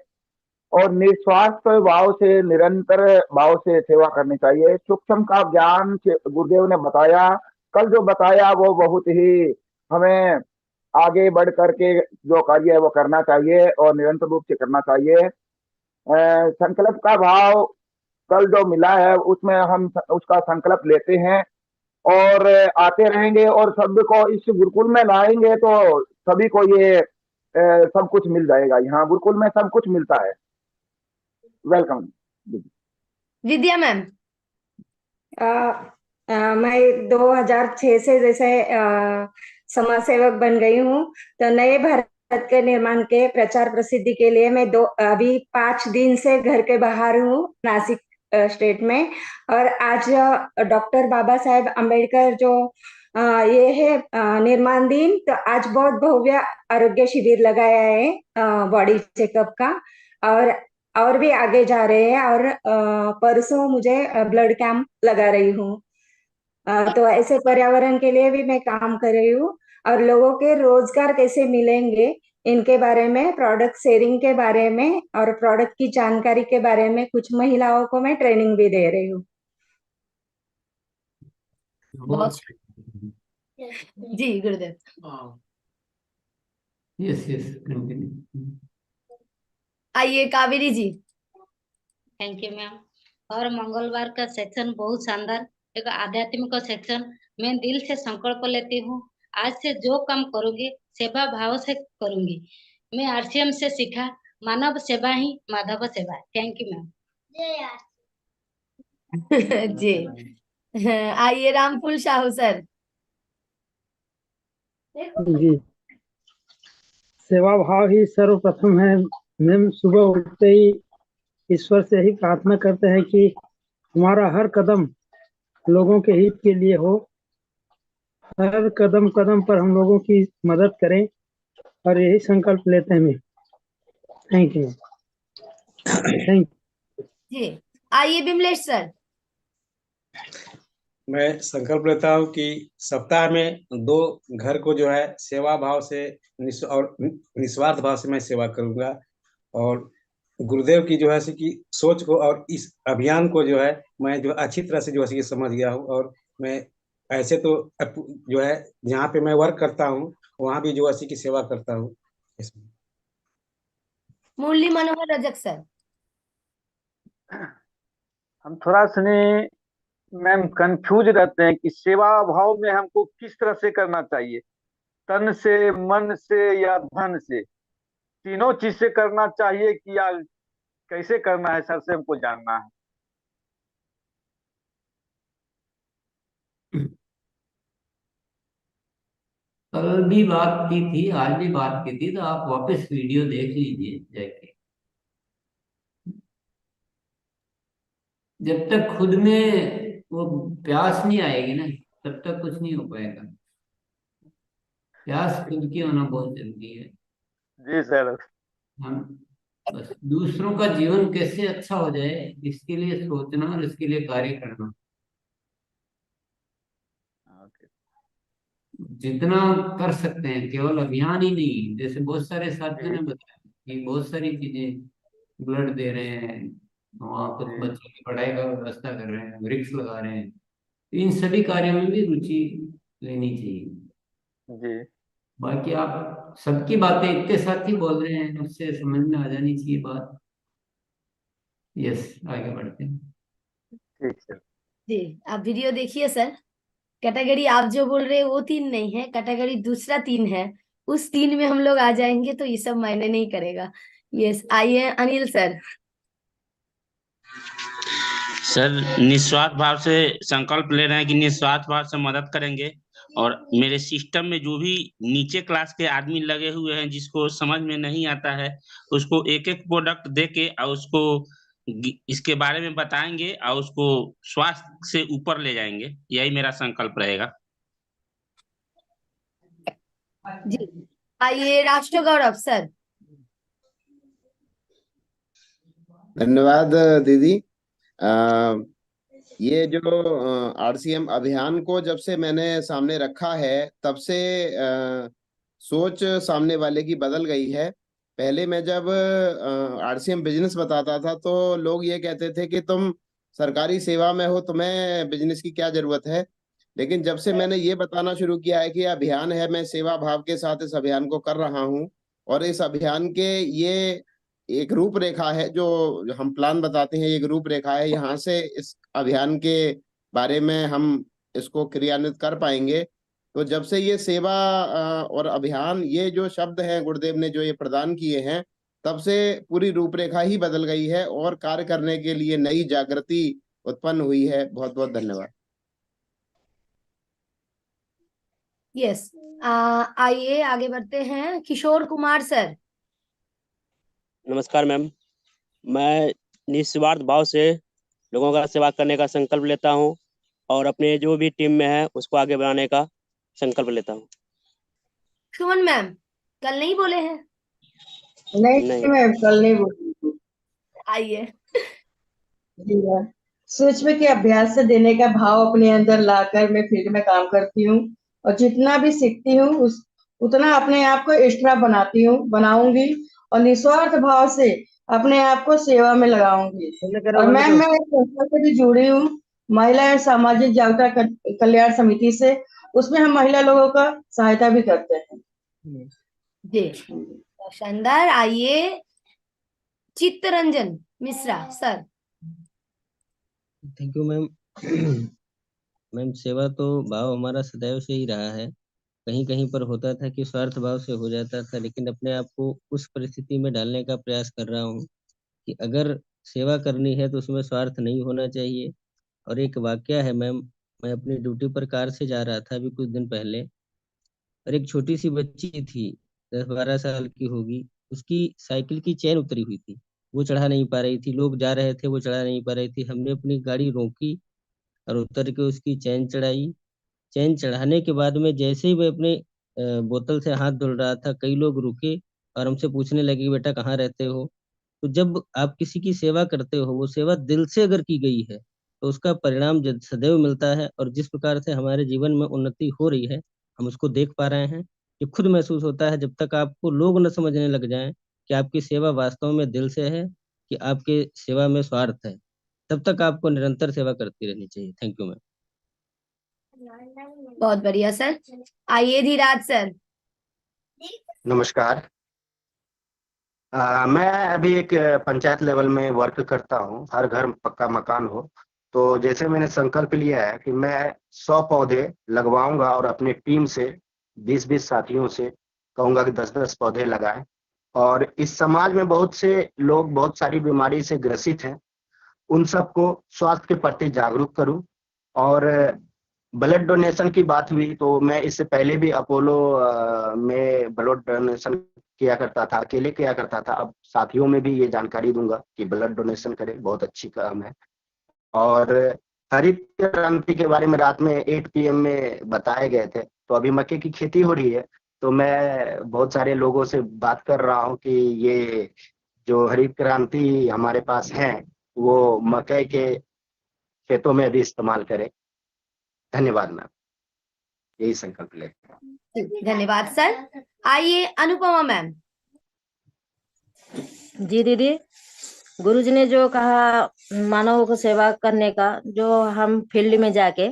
Speaker 19: और निस्वार्थ भाव से, निरंतर भाव से सेवा करनी चाहिए। सूक्ष्म का ज्ञान गुरुदेव ने बताया, कल जो बताया वो बहुत ही हमें आगे बढ़ करके जो कार्य है वो करना चाहिए और निरंतर रूप से करना चाहिए। संकल्प का भाव कल जो मिला है उसमें हम उसका संकल्प लेते हैं और आते रहेंगे और सबको इस गुरुकुल में लाएंगे तो सभी को ये सब कुछ मिल जाएगा। यहाँ गुरुकुल में सब कुछ मिलता है। वेलकम।
Speaker 2: विद्या मैम।
Speaker 20: मैं 2006 से जैसे समाज सेवक बन गई हूँ, तो नए भारत के निर्माण के प्रचार प्रसिद्धि के लिए मैं अभी 5 दिन से घर के बाहर हूँ, नासिक स्टेट में। और आज डॉक्टर बाबा साहेब अम्बेडकर जो ये है निर्माण दिन, तो आज बहुत भव्य आरोग्य शिविर लगाया है बॉडी चेकअप का, और भी आगे जा रहे हैं। और परसों मुझे ब्लड कैंप लगा रही हूँ। तो ऐसे पर्यावरण के लिए भी मैं काम कर रही हूँ, और लोगों के रोजगार कैसे मिलेंगे इनके बारे में, प्रोडक्ट शेयरिंग के बारे में और प्रोडक्ट की जानकारी के बारे में कुछ महिलाओं को मैं ट्रेनिंग भी दे रही हूँ।
Speaker 2: बहुत जी गुरुदेव।
Speaker 1: Yes yes continue.
Speaker 2: आइए Kaveri ji.
Speaker 21: Thank you ma'am. और मंगलवार का सेक्शन बहुत शानदार, एक आध्यात्मिक सेक्शन। मैं दिल से संकल्प लेती हूँ, आज से जो काम करूंगी सेवा भाव से करूंगी। मैं आरसीएम से सीखा, मानव सेवा ही माधव सेवा। Thank you ma'am.
Speaker 2: जी आइए रामफुल साहू सर।
Speaker 22: जी, सेवा भाव ही सर्वप्रथम है। मैम सुबह उठते ही ईश्वर से ही प्रार्थना करते हैं कि हमारा हर कदम लोगों के हित के लिए हो, हर कदम कदम पर हम लोगों की मदद करें, और यही संकल्प लेते हैं मैं। Thank you. थैंक
Speaker 2: जी आइए बिमलेश सर।
Speaker 23: मैं संकल्प लेता हूँ कि सप्ताह में 2 घर को जो है सेवा भाव से और निस्वार्थ भाव से मैं सेवा करूंगा, और गुरुदेव की जो है कि सोच को और इस अभियान को जो है मैं जो अच्छी तरह से जो है कि समझ गया हूँ। और मैं ऐसे तो जो है जहाँ पे मैं वर्क करता हूँ वहाँ भी जो है कि सेवा करता हूँ।
Speaker 2: मुरली मनोहर रजक सर।
Speaker 9: हम थोड़ा सने मैम कंफ्यूज रहते हैं कि सेवा भाव में हमको किस तरह से करना चाहिए, तन से, मन से या धन से, तीनों चीज से करना चाहिए कि या कैसे करना है सर, से हमको जानना है।
Speaker 1: कल भी बात की थी, आज भी बात की थी, तो आप वापस वीडियो देख लीजिए जाके। जब तक खुद में वो प्यास नहीं आएगी ना, तब तक कुछ नहीं हो पाएगा। प्यास खुद की होना बहुत जरूरी है।
Speaker 9: जी सर।
Speaker 1: हम बस दूसरों का जीवन कैसे अच्छा हो जाए इसके लिए सोचना और इसके लिए कार्य करना। जितना कर सकते हैं, केवल अभियान ही नहीं, जैसे बहुत सारे साथियों ने बताया कि बहुत सारी चीजें, ब्लड दे रहे हैं, वहाँ कुछ बच्चों की पढ़ाई का व्यवस्था कर रहे हैं, वृक्ष लगा रहे हैं, इन सभी कार्यों में भी रुचि लेनी चाहिए।
Speaker 9: जी
Speaker 1: बाकी आप सबकी बातें इतने साथ ही बोल रहे हैं, उससे समझ में आ जानी चाहिए बात। यस, आगे बढ़ते हैं।
Speaker 9: ठीक सर।
Speaker 2: जी आप वीडियो देखिए सर। कैटेगरी आप जो बोल रहे हैं वो 3 नहीं है, कैटेगरी दूसरा 3 है। उस 3 में हम लोग आ जाएंगे तो ये सब मायने नहीं करेगा। यस आइए अनिल सर।
Speaker 24: सर निस्वार्थ भाव से संकल्प ले रहे हैं कि निस्वार्थ भाव से मदद करेंगे, और मेरे सिस्टम में जो भी नीचे क्लास के आदमी लगे हुए हैं जिसको समझ में नहीं आता है उसको एक एक प्रोडक्ट दे के और उसको इसके बारे में बताएंगे और उसको स्वास्थ्य से ऊपर ले जाएंगे। यही मेरा संकल्प रहेगा।
Speaker 2: जी आइए राष्ट्र गौरव सर।
Speaker 25: धन्यवाद दीदी। ये जो आरसीएम अभियान को जब से मैंने सामने रखा है तब से सोच सामने वाले की बदल गई है। पहले मैं जब आरसीएम बिजनेस बताता था तो लोग ये कहते थे कि तुम सरकारी सेवा में हो, तुम्हें बिजनेस की क्या जरूरत है। लेकिन जब से मैंने ये बताना शुरू किया है कि ये अभियान है, मैं सेवा भाव के साथ इस अभियान को कर रहा हूँ, और इस अभियान के ये एक रूपरेखा है, जो हम प्लान बताते हैं, एक रूपरेखा है, यहाँ से इस अभियान के बारे में हम इसको क्रियान्वित कर पाएंगे। तो जब से ये सेवा और अभियान, ये जो शब्द हैं गुरुदेव ने जो ये प्रदान किए हैं, तब से पूरी रूपरेखा ही बदल गई है और कार्य करने के लिए नई जागृति उत्पन्न हुई है। बहुत बहुत धन्यवाद।
Speaker 2: यस, आइए आगे बढ़ते हैं। किशोर कुमार सर।
Speaker 3: नमस्कार मैम। मैं निस्वार्थ भाव से लोगों का सेवा करने का संकल्प लेता हूं और अपने जो भी टीम में है उसको आगे बढ़ाने का संकल्प लेता हूं।
Speaker 2: सुमन मैम, कल नहीं बोले हैं?
Speaker 3: नहीं।
Speaker 13: मैम, कल नहीं बोली।
Speaker 2: आइए।
Speaker 13: जी मैम, सूक्ष्म के अभ्यास से देने का भाव अपने अंदर लाकर मैं फील्ड में काम करती हूँ, और जितना भी सीखती हूँ उतना अपने आप को एक्स्ट्रा बनाऊंगी, और निस्वार्थ भाव से अपने आप को सेवा में लगाऊंगी। और मैम, मैं एक संस्था से भी जुड़ी हूँ, महिला एवं सामाजिक जागरूकता कल्याण समिति से। उसमें हम महिला लोगों का सहायता भी करते हैं।
Speaker 2: जी, शानदार। आइए Chittaranjan Mishra sir.
Speaker 4: Thank you ma'am. Ma'am, सेवा तो भाव हमारा सदैव से ही रहा है। कहीं कहीं पर होता था कि स्वार्थ भाव से हो जाता था, लेकिन अपने आप को उस परिस्थिति में डालने का प्रयास कर रहा हूँ कि अगर सेवा करनी है तो उसमें स्वार्थ नहीं होना चाहिए। और एक वाकया है मैम, मैं अपनी ड्यूटी पर कार से जा रहा था अभी कुछ दिन पहले, और एक छोटी सी बच्ची थी, 10-12 साल की होगी। उसकी साइकिल की चेन उतरी हुई थी, वो चढ़ा नहीं पा रही थी। लोग जा रहे थे, वो चढ़ा नहीं पा रही थी। हमने अपनी गाड़ी रोकी और उतर के उसकी चेन चढ़ाई। चेन चढ़ाने के बाद में जैसे ही मैं अपने बोतल से हाथ धुल रहा था, कई लोग रुके और हमसे पूछने लगे, बेटा कहाँ रहते हो? तो जब आप किसी की सेवा करते हो, वो सेवा दिल से अगर की गई है तो उसका परिणाम सदैव मिलता है। और जिस प्रकार से हमारे जीवन में उन्नति हो रही है, हम उसको देख पा रहे हैं। ये खुद महसूस होता है, जब तक आपको लोग न समझने लग जाएं कि आपकी सेवा वास्तव में दिल से है कि आपके सेवा में स्वार्थ है, तब तक आपको निरंतर सेवा करती रहनी चाहिए। Thank you ma'am.
Speaker 2: बहुत बढ़िया सर। आइए धीराज सर।
Speaker 5: नमस्कार। मैं अभी एक पंचायत लेवल में वर्क करता हूँ, हर घर पक्का मकान हो। तो जैसे मैंने संकल्प लिया है कि मैं 100 पौधे लगवाऊंगा और अपनी टीम से 20-20 साथियों से कहूंगा कि 10-10 पौधे लगाएं। और इस समाज में बहुत से लोग बहुत सारी बीमारी से ग्रसित हैं, उन सबको स्वास्थ्य के प्रति जागरूक करूं। और ब्लड डोनेशन की बात हुई तो मैं इससे पहले भी अपोलो में ब्लड डोनेशन किया करता था, अकेले किया करता था। अब साथियों में भी ये जानकारी दूंगा कि ब्लड डोनेशन करें, बहुत अच्छी काम है। और हरित क्रांति के बारे में रात में 8 PM में बताए गए थे। तो अभी मक्के की खेती हो रही है, तो मैं बहुत सारे लोगों से बात कर रहा हूँ कि ये जो हरित क्रांति हमारे पास है वो मकई के खेतों में भी इस्तेमाल करें। धन्यवाद मैम, यही संकल्प लेते हैं।
Speaker 2: धन्यवाद सर। आइए अनुपमा मैम।
Speaker 6: जी दीदी, गुरुजी ने जो कहा मानवों को सेवा करने का, जो हम फील्ड में जाके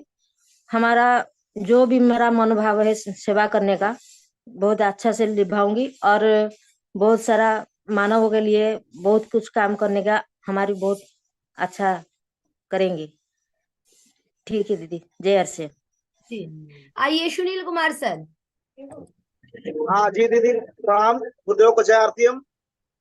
Speaker 6: हमारा जो भी मेरा मनोभाव है सेवा करने का, बहुत अच्छा से निभाऊंगी और बहुत सारा मानवों के लिए बहुत कुछ काम करने का हमारी बहुत अच्छा करेंगे। ठीक है दीदी, जय हर से।
Speaker 2: आइए सुनील कुमार सर।
Speaker 10: हाँ जी दीदी, प्रणाम। गुरुदेव को जय आरतीएम।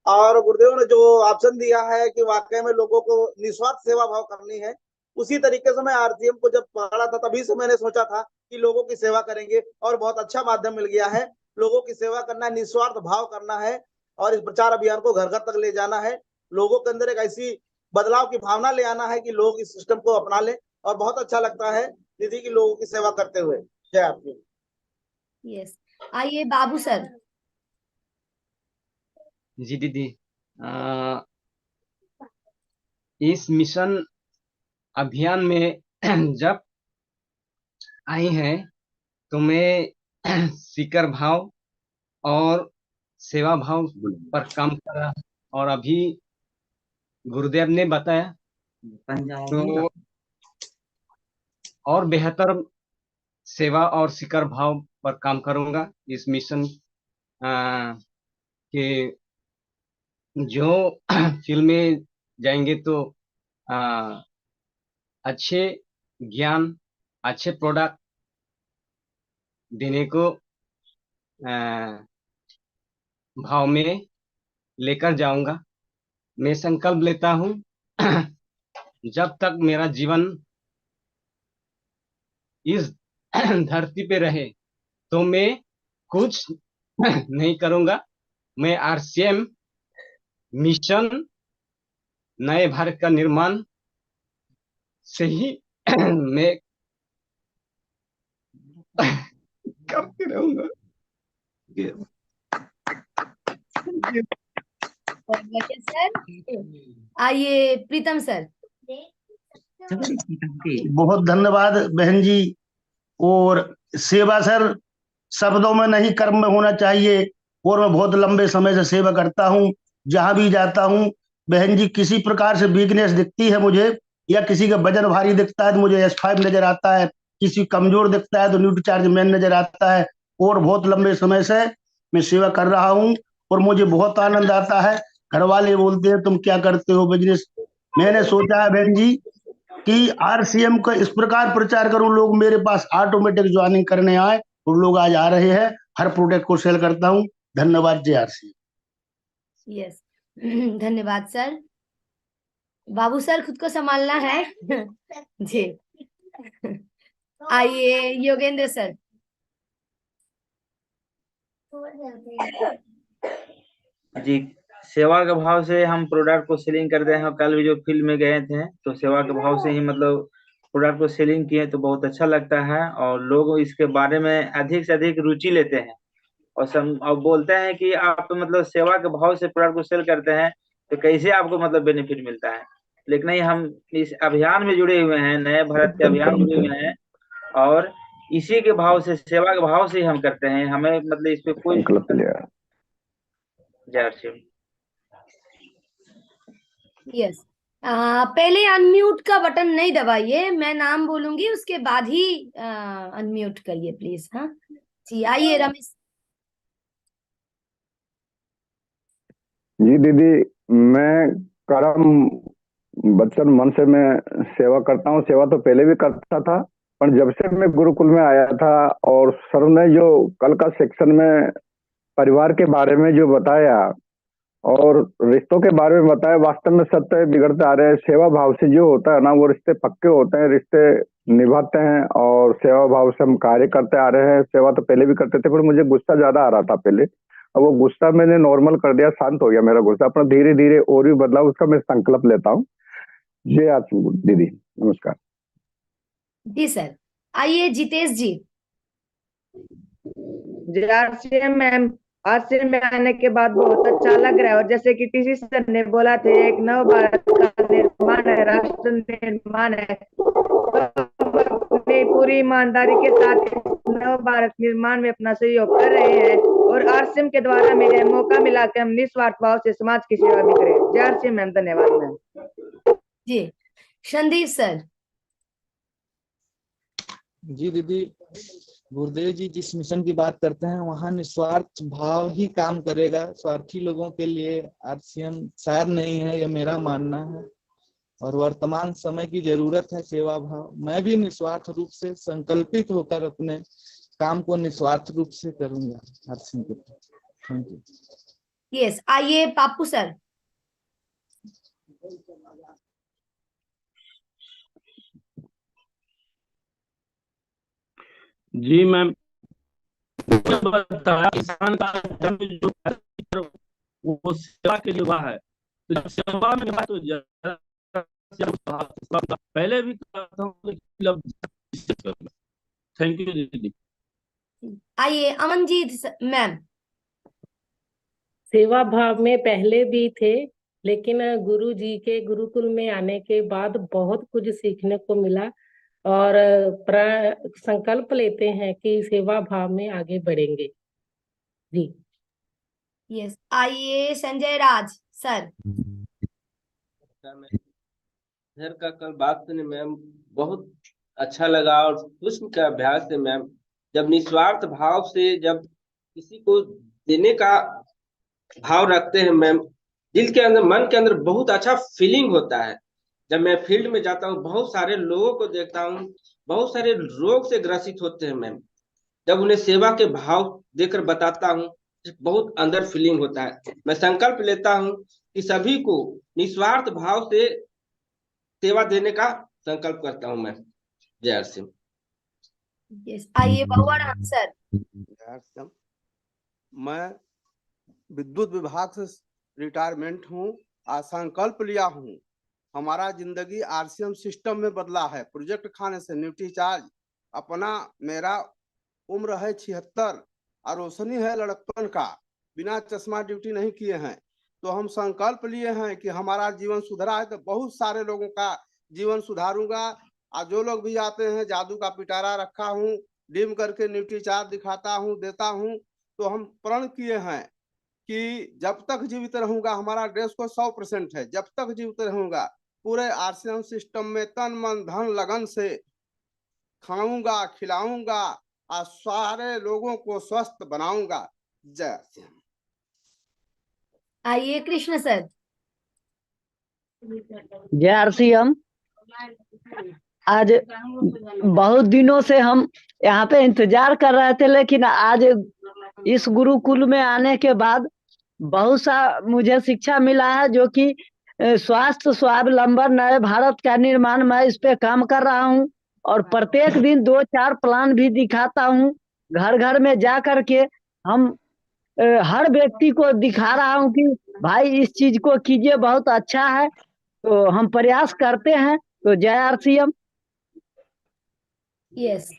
Speaker 10: और गुरुदेव ने जो ऑप्शन दिया है कि वाकई में लोगों को निस्वार्थ सेवा भाव करनी है, उसी तरीके से मैं आरतीएम को जब पढ़ा था तभी से मैंने सोचा था कि लोगों की सेवा करेंगे, और बहुत अच्छा माध्यम मिल गया है। लोगों की सेवा करना है, निस्वार्थ भाव करना है, और इस प्रचार अभियान को घर घर तक ले जाना है। लोगों के अंदर एक ऐसी बदलाव की भावना ले आना है कि लोग इस सिस्टम को अपना लें, और बहुत अच्छा लगता है दीदी की लोगों की सेवा करते हुए। जय आपकी।
Speaker 2: यस, आइए बाबू सर।
Speaker 26: जी दीदी, इस मिशन अभियान में जब आई हैं तो मैं सीकर भाव और सेवा भाव पर काम कर रहा, और अभी गुरुदेव ने बताया तो और बेहतर सेवा और शिखर भाव पर काम करूंगा। इस मिशन के जो फील्ड में जाएंगे तो अच्छे ज्ञान, अच्छे प्रोडक्ट देने को भाव में लेकर जाऊंगा। मैं संकल्प लेता हूं जब तक मेरा जीवन इस धरती पे रहे तो मैं कुछ नहीं करूंगा। मैं आरसीएम मिशन नए भारत का निर्माण से ही मैं करते रहूंगा।
Speaker 2: सर आइए प्रीतम सर।
Speaker 7: बहुत धन्यवाद बहन जी। और सेवा सर शब्दों में नहीं कर्म में होना चाहिए। और मैं बहुत लंबे समय से सेवा करता हूँ, जहां भी जाता हूँ बहन जी किसी प्रकार से वीकनेस दिखती है मुझे, या किसी का वजन भारी दिखता है तो मुझे S5 नजर आता है, किसी कमजोर दिखता है तो न्यूट्रीचार्ज मैन नजर आता है। और बहुत लंबे समय से मैं सेवा कर रहा हूँ और मुझे बहुत आनंद आता है। घर वाले बोलते हैं तुम क्या करते हो बिजनेस। मैंने सोचा है बहन जी कि आरसीएम का इस प्रकार प्रचार करूं, लोग मेरे पास ऑटोमेटिक ज्वाइनिंग करने आए और लोग आज आ रहे हैं। हर प्रोडक्ट को सेल करता हूं। धन्यवाद जय आरसीएम।
Speaker 2: यस धन्यवाद सर। बाबू सर खुद को संभालना है जी। आइए योगेंद्र सर।
Speaker 8: जी, सेवा के भाव से हम प्रोडक्ट को सेलिंग करते हैं। कल भी जो फील्ड में गए थे तो सेवा के भाव से ही मतलब प्रोडक्ट को सेलिंग किए तो बहुत अच्छा लगता है और लोग इसके बारे में अधिक से अधिक रुचि लेते हैं और बोलते हैं कि आप मतलब सेवा के भाव से प्रोडक्ट को सेल करते हैं तो कैसे आपको मतलब बेनिफिट मिलता है। लेकिन नहीं, हम इस अभियान में जुड़े हुए हैं, नए भारत के अभियान में जुड़े हुए हैं और इसी के भाव से, सेवा के भाव से ही हम करते हैं। हमें मतलब इस पे कोई
Speaker 2: यस पहले अनम्यूट का बटन नहीं दबाइए, मैं नाम बोलूंगी उसके बाद ही अनम्यूट करिए प्लीज। हाँ जी, आइए रमेश।
Speaker 19: जी दीदी, मैं करम बचन मन से मैं सेवा करता हूँ। सेवा तो पहले भी करता था, पर जब से मैं गुरुकुल में आया था और सर ने जो कल का सेक्शन में परिवार के बारे में जो बताया और रिश्तों के बारे में बताया, वास्तव में सत्य बिगड़ते आ रहे हैं। सेवा भाव से जो होता है ना, वो रिश्ते पक्के होते हैं, रिश्ते निभाते हैं और सेवा भाव से हम कार्य करते आ रहे हैं। सेवा तो पहले भी करते थे, पर मुझे गुस्सा ज्यादा आ रहा था पहले। अब वो गुस्सा मैंने नॉर्मल कर दिया, शांत हो गया मेरा गुस्सा। अपना धीरे धीरे और भी बदलाव, उसका मैं संकल्प लेता हूँ। जय आरसीएम दीदी, नमस्कार।
Speaker 2: जी सर। आइए जितेश जी।
Speaker 11: जय आरसीएम मैम। आरसीएम में आने के बाद बहुत अच्छा लग रहा है और जैसे कि टीसी सर ने बोला थे, एक नव भारत का निर्माण है, राष्ट्र निर्माण है। अपनी पूरी ईमानदारी के साथ नव भारत निर्माण में अपना सहयोग कर रहे हैं और आरसीएम के द्वारा मिले मौका मिला के हम निस्वार्थ भाव से समाज की सेवा भी करें। जय आरसीएम मैम, धन्यवाद मैम।
Speaker 2: जी संदीप सर।
Speaker 12: जी दीदी, गुरुदेव जी जिस मिशन की बात करते हैं वहाँ निस्वार्थ भाव ही काम करेगा। स्वार्थी लोगों के लिए आरसीएम शायद नहीं है, यह मेरा मानना है और वर्तमान समय की जरूरत है सेवा भाव। मैं भी निस्वार्थ रूप से संकल्पित होकर अपने काम को निस्वार्थ रूप से करूंगा आरसीएम के। Thank you.
Speaker 2: यस, आइए पापू सर।
Speaker 14: जी मैम, बताया किसान का जन्म जो वो सेवा के लिए हुआ है, तो जब सेवा में बात तो पहले भी थैंक यू दीदी।
Speaker 2: आइए अमनजीत मैम।
Speaker 15: सेवा भाव में पहले भी थे, लेकिन गुरु जी के गुरुकुल में आने के बाद बहुत कुछ सीखने को मिला और संकल्प लेते हैं कि सेवा भाव में आगे बढ़ेंगे। जी
Speaker 2: यस, आइए संजय राज सर।
Speaker 27: सर का कल बात सुनी मैम, बहुत
Speaker 16: अच्छा लगा। और सूक्ष्म के अभ्यास से मैम, जब निस्वार्थ भाव से जब किसी को देने का भाव रखते हैं मैम, दिल के अंदर, मन के अंदर बहुत अच्छा फीलिंग होता है। जब मैं फील्ड में जाता हूँ, बहुत सारे लोगों को देखता हूँ, बहुत सारे रोग से ग्रसित होते हैं मैम। जब उन्हें सेवा के भाव देकर बताता हूँ, बहुत अंदर फीलिंग होता है। मैं संकल्प लेता हूँ कि सभी को निस्वार्थ भाव से सेवा देने का संकल्प करता हूँ मैं। जय हर सिंह।
Speaker 2: यस, आइए बहुवर आंसर।
Speaker 17: मैं विद्युत विभाग से रिटायरमेंट हूँ। आज संकल्प लिया हूँ, हमारा जिंदगी आरसीएम सिस्टम में बदला है। प्रोजेक्ट खाने से न्यूट्री चार्ज अपना, मेरा उम्र है 76 और रोशनी है लड़कपन का। बिना चश्मा ड्यूटी नहीं किए हैं, तो हम संकल्प लिए हैं कि हमारा जीवन सुधरा है तो बहुत सारे लोगों का जीवन सुधारूंगा। और जो लोग भी आते हैं, जादू का पिटारा रखा हूँ, डिम करके न्यूट्री चार्ज दिखाता हूँ, देता हूँ। तो हम प्रण किए हैं कि जब तक जीवित रहूंगा, हमारा ड्रेस को 100% है, जब तक जीवित रहूंगा पूरे आरसीएम सिस्टम में तन मन धन लगन से खाऊंगा, खिलाऊंगा और सारे लोगों को स्वस्थ बनाऊंगा। जय सिंह।
Speaker 2: आइए कृष्ण सर।
Speaker 18: जय आरसीएम। आज बहुत दिनों से हम यहाँ पे इंतजार कर रहे थे, लेकिन आज इस गुरुकुल में आने के बाद बहुत सा मुझे शिक्षा मिला है, जो कि स्वास्थ्य स्वावलंबन नए भारत का निर्माण, मैं इस पे काम कर रहा हूँ और प्रत्येक दिन 2-4 प्लान भी दिखाता हूँ। घर घर में जा करके हम हर व्यक्ति को दिखा रहा हूँ कि भाई इस चीज को कीजिए, बहुत अच्छा है। तो हम प्रयास करते हैं। तो जय आरसीएम।
Speaker 2: यस,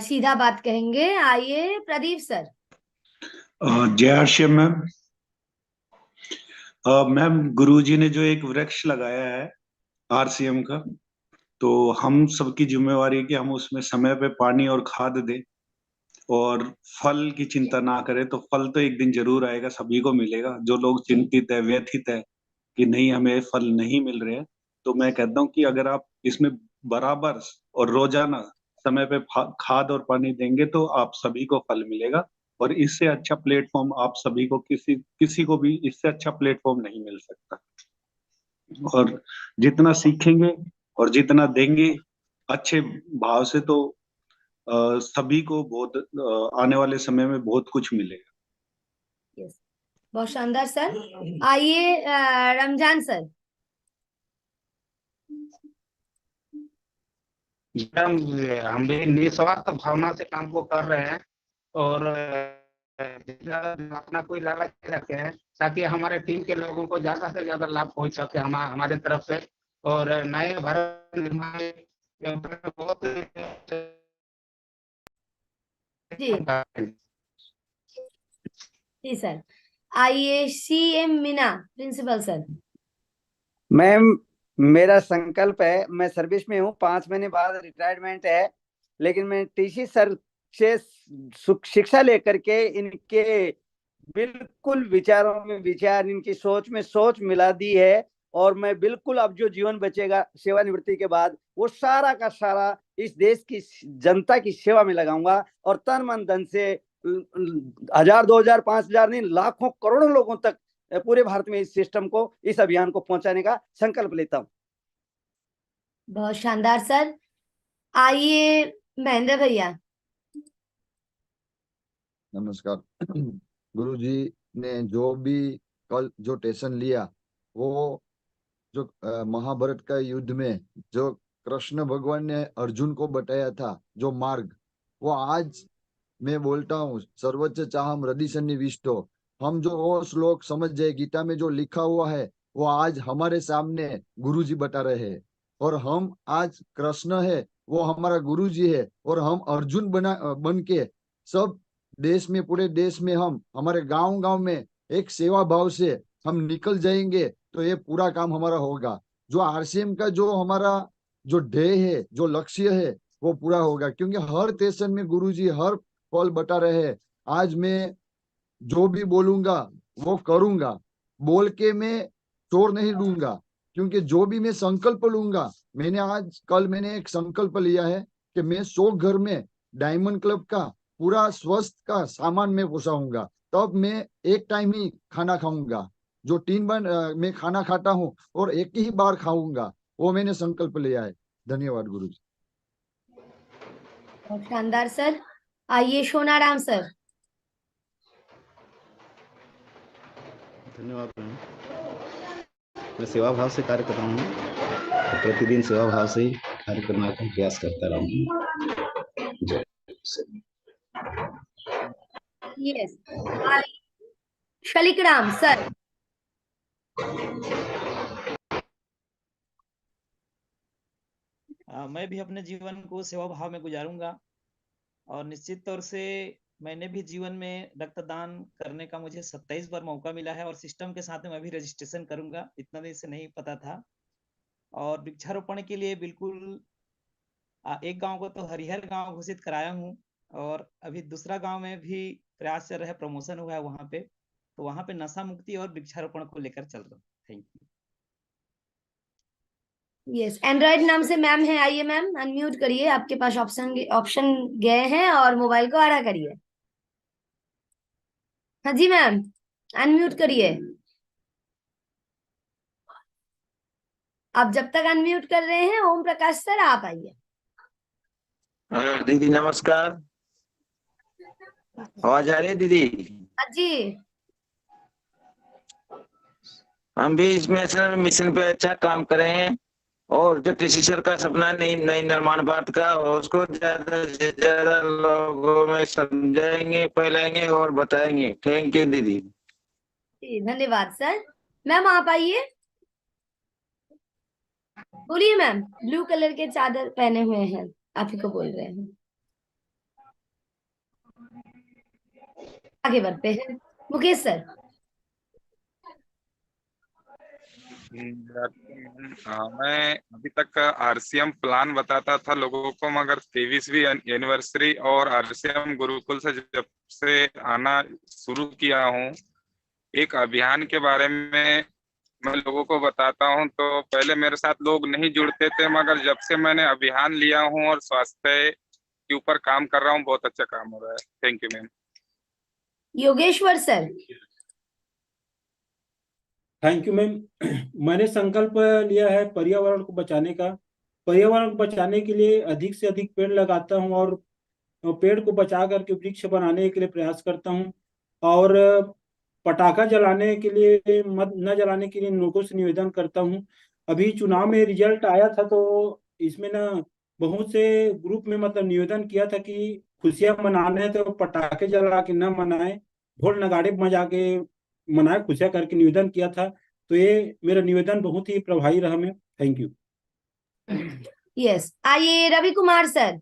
Speaker 2: सीधा बात कहेंगे। आइए प्रदीप सर।
Speaker 20: जय आरसीएम मैम। मैम, गुरुजी ने जो एक वृक्ष लगाया है आरसीएम का, तो हम सबकी जिम्मेवारी है कि हम उसमें समय पे पानी और खाद दें और फल की चिंता ना करें। तो फल तो एक दिन जरूर आएगा, सभी को मिलेगा। जो लोग चिंतित है, व्यथित है कि नहीं हमें फल नहीं मिल रहे हैं, तो मैं कहता हूँ कि अगर आप इसमें बराबर और रोजाना समय पे खाद और पानी देंगे तो आप सभी को फल मिलेगा। और इससे अच्छा प्लेटफॉर्म आप सभी को, किसी को भी इससे अच्छा प्लेटफॉर्म नहीं मिल सकता। और जितना सीखेंगे और जितना देंगे अच्छे भाव से, तो सभी को बहुत आने वाले समय में बहुत कुछ मिलेगा।
Speaker 2: यस, बहुत शानदार सर। आइए रमजान सर।
Speaker 21: हम भी निस्वार्थ भावना से काम को कर रहे हैं और अपना कोई लालच रखे हैं, ताकि हमारे टीम के लोगों को ज्यादा से ज्यादा लाभ पहुंच सके हमारे तरफ से। और नए भारत निर्माण बहुत
Speaker 2: जी सर। आइए CM Meena principal sir.
Speaker 22: Ma'am, मेरा संकल्प है, मैं सर्विस में हूँ, 5 महीने बाद रिटायरमेंट है, लेकिन मैं टीसी सर से शिक्षा लेकर के इनके बिल्कुल विचारों में विचार, इनकी सोच में सोच मिला दी है। और मैं बिल्कुल अब जो जीवन बचेगा सेवानिवृत्ति के बाद, वो सारा का सारा इस देश की जनता की सेवा में लगाऊंगा और तन मन धन से 1000, 2000, 5000 नहीं, लाखों करोड़ों लोगों तक पूरे भारत में इस सिस्टम को, इस अभियान को पहुंचाने का संकल्प लेता हूं।
Speaker 2: बहुत शानदार सर। आइए महेंद्र भैया।
Speaker 27: नमस्कार। गुरुजी ने जो भी कल जो टेशन लिया, वो जो महाभारत का युद्ध में जो कृष्ण भगवान ने अर्जुन को बताया था जो मार्ग, वो आज मैं बोलता हूँ, सर्वोच्च चाहम हृदय सन्निविष्टो। हम जो वो श्लोक समझ जाए, गीता में जो लिखा हुआ है, वो आज हमारे सामने गुरुजी बता रहे हैं। और हम आज कृष्ण है, वो हमारा गुरुजी है, और हम अर्जुन बन के सब देश में, पूरे देश में, हम हमारे गांव गांव में एक सेवा भाव से हम निकल जाएंगे, तो ये पूरा काम हमारा होगा। जो आरसीएम का जो हमारा जो ध्येय है, जो लक्ष्य है, वो पूरा होगा। क्योंकि हर स्टेशन में गुरुजी हर पल बता रहे हैं। आज मैं जो भी बोलूंगा वो करूंगा, बोल के मैं चोर नहीं दूंगा, क्योंकि जो भी मैं संकल्प लूंगा, मैंने आज कल मैंने एक संकल्प लिया है कि मैं 100 घर में डायमंड क्लब का पूरा स्वस्थ का सामान मैं पहुंचाऊंगा, तब मैं एक टाइम ही खाना खाऊंगा। जो 3 बार मैं खाना खाता हूँ और एक ही बार खाऊंगा, वो मैंने संकल्प लिया है। धन्यवाद गुरु जी।
Speaker 2: बहुत शानदार सर। आइए सोनाराम सर।
Speaker 1: धन्यवाद मैम। मैं सेवा भाव से कार्य कर रहा हूँ, प्रतिदिन सेवा भाव से ही कार्य करने का प्रयास करता रहूँगा। जय श्री
Speaker 2: यस, शलिकराम सर।
Speaker 3: मैं भी अपने जीवन को सेवा भाव में गुजारूंगा और निश्चित तौर से मैंने भी जीवन में रक्तदान करने का मुझे 27 बार मौका मिला है और सिस्टम के साथ में मैं भी रजिस्ट्रेशन करूंगा, इतना दिन से नहीं पता था। और वृक्षारोपण के लिए बिल्कुल एक गांव को तो हरिहर गांव घोषित कराया हूँ और अभी दूसरा गांव में भी प्रयास चल रहा है, प्रमोशन हुआ है वहां पे, तो वहां पे नशा मुक्ति और वृक्षारोपण को लेकर चल रहा हूँ। Thank you.
Speaker 2: यस, एंड्रॉइड नाम से मैम है। आइए मैम, अनम्यूट करिए, आपके पास ऑप्शन गए हैं और मोबाइल को आड़ा करिए। हाँ जी मैम, अनम्यूट करिए। आप जब तक अनम्यूट कर रहे हैं, ओम प्रकाश सर आप आइए।
Speaker 9: दीदी नमस्कार, आवाज आ रही है दीदी?
Speaker 2: हाँ जी।
Speaker 9: हम भी इस मिशन पे अच्छा काम कर रहे हैं और जो टीसी सर का सपना नई नई निर्माण भारत का, उसको ज्यादा से ज्यादा लोगों में समझाएंगे, फैलाएंगे और बताएंगे। थैंक यू दीदी।
Speaker 2: धन्यवाद सर। मैम आप आइए, बोलिए मैम। ब्लू कलर के चादर पहने हुए हैं, आप ही को बोल रहे हैं। आगे बढ़ते हैं, मुकेश सर।
Speaker 13: मैं अभी तक आरसीएम प्लान बताता था लोगों को, मगर 23वीं एनिवर्सरी और आरसीएम गुरुकुल से जब से आना शुरू किया हूँ, एक अभियान के बारे में मैं लोगों को बताता हूँ। तो पहले मेरे साथ लोग नहीं जुड़ते थे, मगर जब से मैंने अभियान लिया हूँ और स्वास्थ्य के ऊपर काम कर रहा हूँ, बहुत अच्छा काम हो रहा है। Thank you ma'am.
Speaker 2: Yogeshwar sir.
Speaker 14: Thank you ma'am. मैंने संकल्प लिया है पर्यावरण को बचाने का। पर्यावरण को बचाने के लिए अधिक से अधिक पेड़ लगाता हूँ और पेड़ को बचा करके वृक्ष बनाने के लिए प्रयास करता हूँ। और पटाखा जलाने के लिए मत न जलाने के लिए लोगों से निवेदन करता हूँ। अभी चुनाव में रिजल्ट आया था तो इसमें ना बहुत से ग्रुप में मतलब निवेदन किया था कि खुशियां मनाने हैं तो पटाखे जला के न मनाए, ढोल नगाड़े बजा के मनाए, खुशियां करके निवेदन किया था। तो ये मेरा निवेदन बहुत ही प्रभावी रहा। मैं थैंक यू।
Speaker 2: यस, आइए रवि कुमार सर।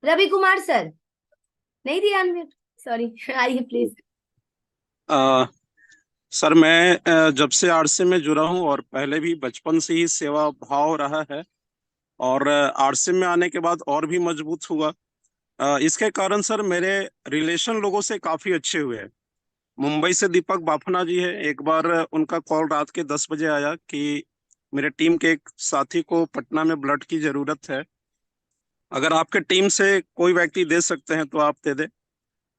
Speaker 2: रवि कुमार सर नहीं दिया अनम्यूट, सॉरी। आइए प्लीज।
Speaker 23: सर मैं जब से आरसे में जुड़ा हूं और पहले भी बचपन से ही सेवा भाव रहा है और आरसे में आने के बाद और भी मजबूत हुआ। इसके कारण सर मेरे रिलेशन लोगों से काफी अच्छे हुए हैं। मुंबई से दीपक बाफना जी है, एक बार उनका कॉल रात के 10 बजे आया कि मेरे टीम के एक साथी को पटना में ब्लड की जरूरत है, अगर आपके टीम से कोई व्यक्ति दे सकते हैं तो आप दे दे।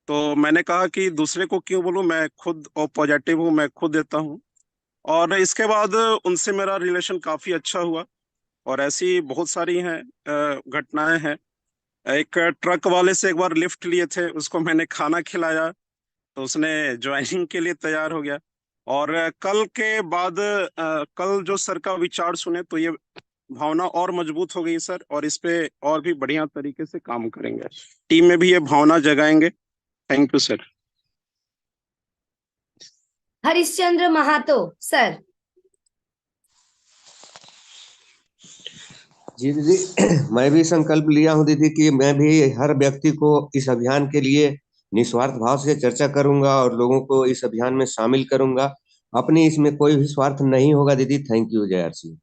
Speaker 23: तो मैंने कहा कि दूसरे को क्यों बोलूं, मैं खुद ओ पॉजिटिव हूं, मैं खुद देता हूं। और इसके बाद उनसे मेरा रिलेशन काफी अच्छा हुआ और ऐसी बहुत सारी हैं घटनाएं हैं। एक ट्रक वाले से एक बार लिफ्ट लिए थे, उसको मैंने खाना खिलाया तो उसने ज्वाइनिंग के लिए तैयार हो गया। और कल के बाद कल जो सर का विचार सुने तो ये भावना और मजबूत हो गई सर, और इस पे और भी बढ़िया तरीके से काम करेंगे, टीम में भी ये भावना जगाएंगे। Thank you sir.
Speaker 2: Harishchandra Mahato sir.
Speaker 24: जी दीदी, मैं भी संकल्प लिया हूँ दीदी कि मैं भी हर व्यक्ति को इस अभियान के लिए निस्वार्थ भाव से चर्चा करूंगा और लोगों को इस अभियान में शामिल करूंगा। अपनी इसमें कोई भी स्वार्थ नहीं होगा दीदी। थैंक यू, जय आरसी।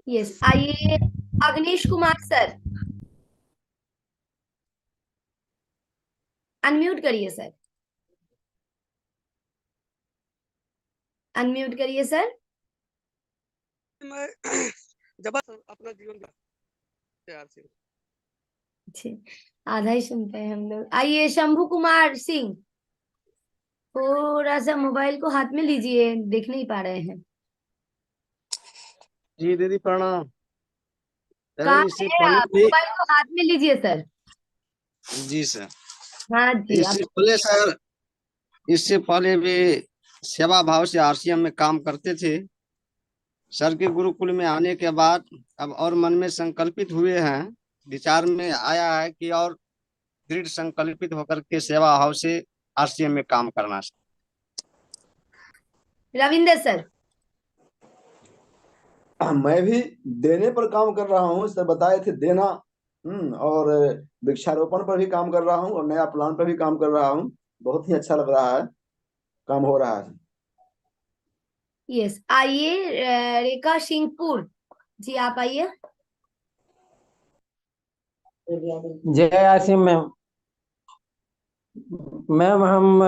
Speaker 2: यस, आइए अग्निश कुमार सर। अनम्यूट करिए सर। अनम्यूट करिए सर।
Speaker 4: मैं जब अपना जीवन तैयार से
Speaker 2: आधा ही सुनते हैं हम लोग। आइए शंभू कुमार सिंह, थोड़ा सा मोबाइल को हाथ में लीजिए, देख नहीं पा रहे हैं।
Speaker 5: जी दीदी प्रणाम।
Speaker 2: कहाँ
Speaker 5: इससे
Speaker 2: है
Speaker 5: पहले
Speaker 2: आप?
Speaker 5: भी
Speaker 2: मोबाइल को हाथ में लीजिए सर।
Speaker 5: जी सर।
Speaker 2: हाँ जी आप।
Speaker 5: इससे पहले सर, इससे पहले भी सेवा भाव से आरसीएम में काम करते थे। सर के गुरुकुल में आने के बाद अब और मन में संकल्पित हुए हैं, विचार में आया है कि और दृढ़ संकल्पित होकर के सेवा भाव से आरसीएम में काम करना।
Speaker 2: रविंदर सर।
Speaker 6: मैं भी देने पर काम कर रहा हूँ, सर बताए थे देना। और वृक्षारोपण पर भी काम कर रहा हूँ और नया प्लान पर भी काम कर रहा हूँ। बहुत ही अच्छा लग रहा है, काम हो रहा है।
Speaker 2: यस, आइए रेखा सिंहपुर जी, आप आइए।
Speaker 7: जय आरसीएम मैम। मैम हम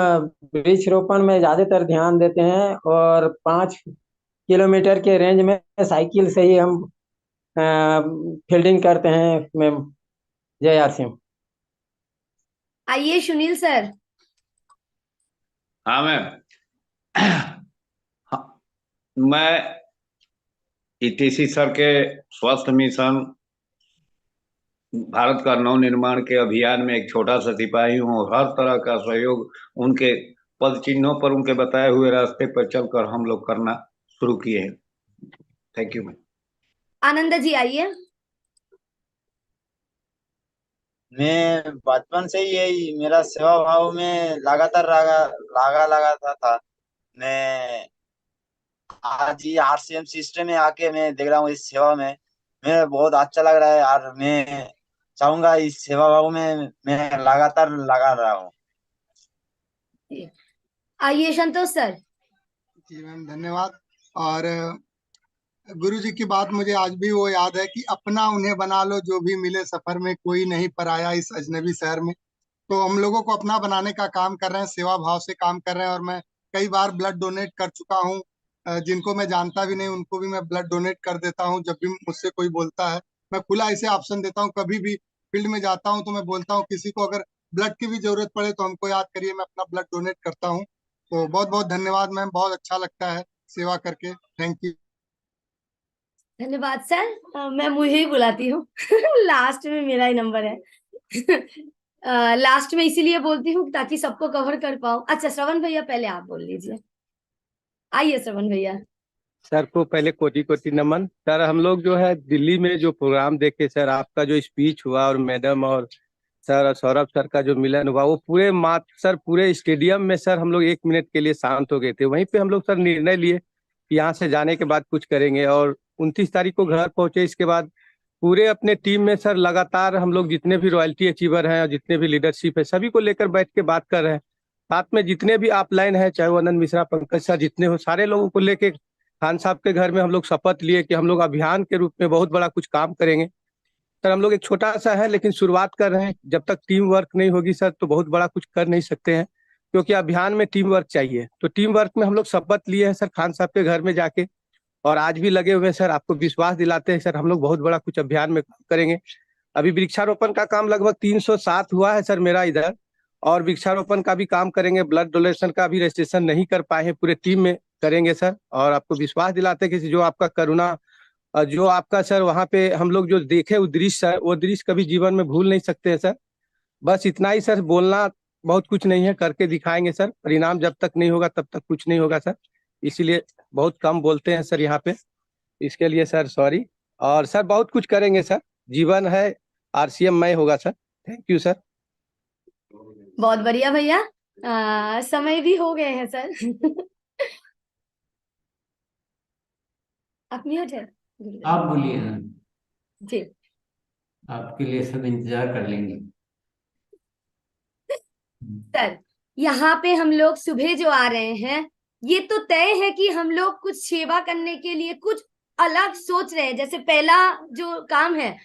Speaker 7: वृक्षरोपण में ज्यादातर ध्यान देते हैं और 5 किलोमीटर के रेंज में साइकिल से ही हम फील्डिंग करते हैं मैम। जय आरसीएम।
Speaker 2: आइए सुनील सर।
Speaker 10: हाँ मैम। मैं ईटीसी सर के स्वास्थ्य मिशन भारत का नवनिर्माण के अभियान में एक छोटा सा सिपाही हूँ और हर तरह का सहयोग उनके पद चिन्हों पर, उनके बताए हुए रास्ते पर चलकर हम लोग करना शुरू किए हैं। Thank you ma'am.
Speaker 2: Anand ji आइए।
Speaker 5: मैं बचपन से ही यही मेरा सेवा भाव में लगातार लगा था। मैं आज ही आरसीएम सिस्टम में आके मैं देख रहा हूँ इस सेवा में, मैं बहुत अच्छा लग रहा है और मैं चाहूंगा इस सेवा भाव में मैं लगातार लगा रहा हूँ।
Speaker 2: आइए संतोष सर।
Speaker 25: जी मैम धन्यवाद। और गुरु जी की बात मुझे आज भी वो याद है कि अपना उन्हें बना लो, जो भी मिले सफर में, कोई नहीं पराया इस अजनबी शहर में। तो हम लोगों को अपना बनाने का काम कर रहे हैं, सेवा भाव से काम कर रहे हैं। और मैं कई बार ब्लड डोनेट कर चुका हूँ, जिनको मैं जानता भी नहीं उनको भी मैं ब्लड डोनेट कर देता हूँ। जब भी मुझसे कोई बोलता है मैं खुला इसे ऑप्शन देता हूँ। कभी भी फील्ड में जाता हूँ तो मैं बोलता हूँ किसी को अगर ब्लड की भी जरूरत पड़े तो हमको याद करिए, मैं अपना ब्लड डोनेट करता हूँ। तो बहुत बहुत धन्यवाद मैम, बहुत अच्छा लगता है सेवा करके। Thank you.
Speaker 2: धन्यवाद सर। मैं मुझे ही बुलाती हूँ लास्ट में मेरा ही नंबर है लास्ट में इसीलिए बोलती हूँ ताकि सबको कवर कर पाऊँ। अच्छा श्रवण भैया पहले आप बोल लीजिए। आइए श्रवण भैया।
Speaker 26: सर को पहले कोटि कोटि नमन। सर हम लोग जो है दिल्ली में जो प्रोग्राम देखे सर, आपका जो स्पीच हुआ और मैडम और सर सौरभ सर का जो मिलन हुआ, वो पूरे स्टेडियम में सर हम लोग 1 मिनट के लिए शांत हो गए थे। वहीं पे हम लोग सर निर्णय लिए कि यहाँ से जाने के बाद कुछ करेंगे और 29 तारीख को घर पहुंचे। इसके बाद पूरे अपने टीम में सर लगातार हम लोग जितने भी रॉयल्टी अचीवर हैं और जितने भी लीडरशिप है सभी को लेकर बैठ के बात कर रहे हैं। साथ में जितने भी ऑफलाइन है, चाहे वो आनंद मिश्रा, पंकज सर, जितने हो, सारे लोगों को लेके खान साहब के घर में हम लोग शपथ लिए कि हम लोग अभियान के रूप में बहुत बड़ा कुछ काम करेंगे। सर हम लोग एक छोटा सा है लेकिन शुरुआत कर रहे हैं। जब तक टीम वर्क नहीं होगी सर तो बहुत बड़ा कुछ कर नहीं सकते हैं, क्योंकि अभियान में टीम वर्क चाहिए। तो टीम वर्क में हम लोग शपथ लिए हैं सर खान साहब के घर में जाके, और आज भी लगे हुए हैं सर। आपको विश्वास दिलाते हैं सर हम लोग बहुत बड़ा कुछ अभियान में काम करेंगे। अभी वृक्षारोपण का काम लगभग 307 हुआ है सर मेरा इधर, और वृक्षारोपण का भी काम करेंगे। ब्लड डोनेशन का भी रजिस्ट्रेशन नहीं कर पाए हैं, पूरे टीम में करेंगे सर। और आपको विश्वास दिलाते हैं कि जो आपका करुणा, जो आपका सर वहाँ पे हम लोग जो देखे वो दृश्य है, वो दृश्य कभी जीवन में भूल नहीं सकते हैं सर। बस इतना ही सर, बोलना बहुत कुछ नहीं है, करके दिखाएंगे सर। परिणाम जब तक नहीं होगा तब तक कुछ नहीं होगा सर, इसीलिए बहुत कम बोलते हैं सर यहाँ पे, इसके लिए सर सॉरी। और सर बहुत कुछ करेंगे सर, जीवन है आरसीएम में होगा सर। Thank you sir.
Speaker 2: बहुत बढ़िया भैया। समय भी हो गए हैं सर आप म्यूट है।
Speaker 28: आप बोलिए ना
Speaker 2: जी,
Speaker 28: आपके लिए सब इंतजार कर लेंगे।
Speaker 2: सर यहाँ पे हम लोग सुबह जो आ रहे हैं, ये तो तय है कि हम लोग कुछ सेवा करने के लिए कुछ अलग सोच रहे हैं। जैसे पहला जो काम है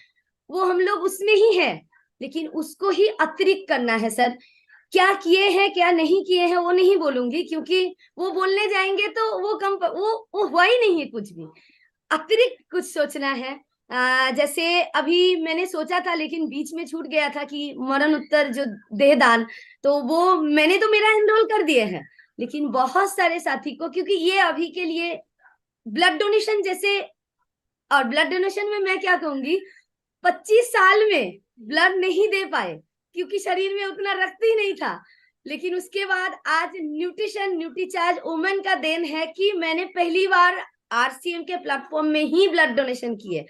Speaker 2: वो हम लोग उसमें ही है, लेकिन उसको ही अतिरिक्त करना है सर। क्या किए हैं क्या नहीं किए हैं वो नहीं बोलूंगी, क्योंकि वो बोलने जाएंगे तो वो हुआ ही नहीं है कुछ भी। अतिरिक्त कुछ सोचना है। जैसे अभी मैंने सोचा था लेकिन बीच में छूट गया था कि मरण उत्तर जो देहदान, तो वो मैंने तो मेरा एनरोल कर दिए हैं, लेकिन बहुत सारे साथी को, क्योंकि ये अभी के लिए ब्लड डोनेशन जैसे, और ब्लड डोनेशन में मैं क्या कहूंगी, 25 साल में ब्लड नहीं दे पाए क्योंकि शरीर में उतना रक्त ही नहीं था, लेकिन उसके बाद आज न्यूट्रिशन न्यूट्रीचार्ज वुमेन का देन है कि मैंने पहली बार आरसीएम के प्लेटफॉर्म में ही ब्लड डोनेशन किए।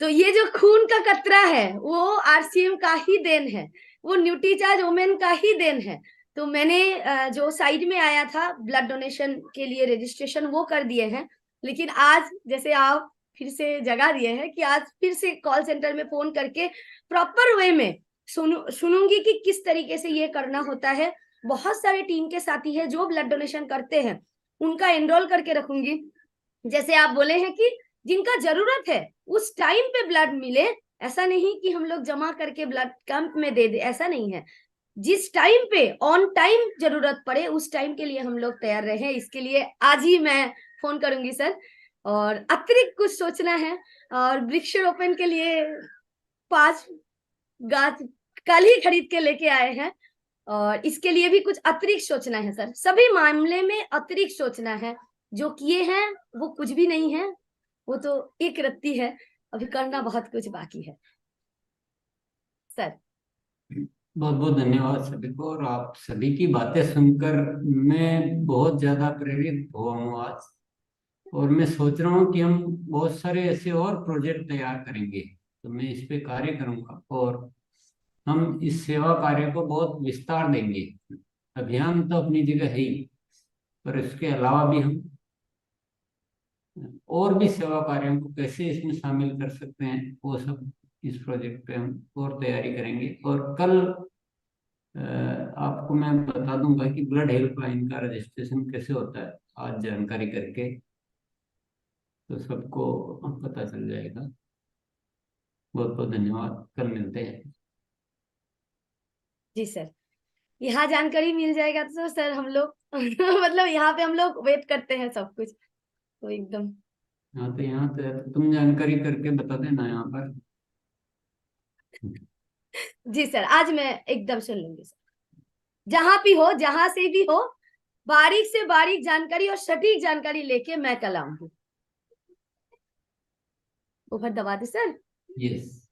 Speaker 2: तो ये जो खून का कतरा है वो आरसीएम का ही देन है, वो न्यूट्रीचार्ज वुमेन का ही देन है। तो मैंने जो साइड में आया था ब्लड डोनेशन के लिए रजिस्ट्रेशन वो कर दिए हैं, लेकिन आज जैसे आप फिर से जगा दिए हैं कि आज फिर से कॉल सेंटर में फोन करके प्रॉपर वे में सुनूंगी कि किस तरीके से ये करना होता है। बहुत सारे टीम के साथी है जो ब्लड डोनेशन करते हैं, उनका एनरोल करके रखूंगी। जैसे आप बोले हैं कि जिनका जरूरत है उस टाइम पे ब्लड मिले, ऐसा नहीं कि हम लोग जमा करके ब्लड कैंप में दे दे, ऐसा नहीं है। जिस टाइम पे ऑन टाइम जरूरत पड़े उस टाइम के लिए हम लोग तैयार रहे। इसके लिए आज ही मैं फोन करूंगी सर। और अतिरिक्त कुछ सोचना है, और वृक्षारोपण के लिए 5 गाछ कल ही खरीद के लेके आए हैं, और इसके लिए भी कुछ अतिरिक्त सोचना है सर। सभी मामले में अतिरिक्त सोचना है, जो किए हैं वो कुछ भी नहीं है, वो तो एक रत्ती है, अभी करना बहुत कुछ बाकी है सर।
Speaker 28: बहुत बहुत धन्यवाद सभी को। और आप सभी की बातें सुनकर मैं बहुत ज्यादा प्रेरित हुआ हूँ आज, और मैं सोच रहा हूँ कि हम बहुत सारे ऐसे और प्रोजेक्ट तैयार करेंगे, तो मैं इस पे कार्य करूंगा और हम इस सेवा कार्य को बहुत विस्तार देंगे। अभियान तो अपनी जगह है ही, पर इसके अलावा भी हम और भी सेवा कार्यों को कैसे इसमें शामिल कर सकते हैं, वो सब इस प्रोजेक्ट पे हम और तैयारी करेंगे। और कल आपको मैं बता दूंगा कि ब्लड हेल्पलाइन का रजिस्ट्रेशन कैसे होता है, आज जानकारी करके तो सबको पता चल जाएगा। बहुत बहुत धन्यवाद, कल मिलते हैं।
Speaker 2: जी सर, यहाँ जानकारी मिल जाएगा तो सर हम लोग मतलब यहाँ पे हम लोग वेट करते हैं सब कुछ, तो एकदम।
Speaker 28: हाँ तो यहाँ तो तुम जानकारी करके बता देना यहाँ पर।
Speaker 2: जी सर, आज मैं एकदम सुन लूंगी सर, जहां भी हो जहां से भी हो, बारीक से बारीक जानकारी और सटीक जानकारी लेके मैं कल आऊंगी। ऊपर दबा दे सर।
Speaker 28: यस।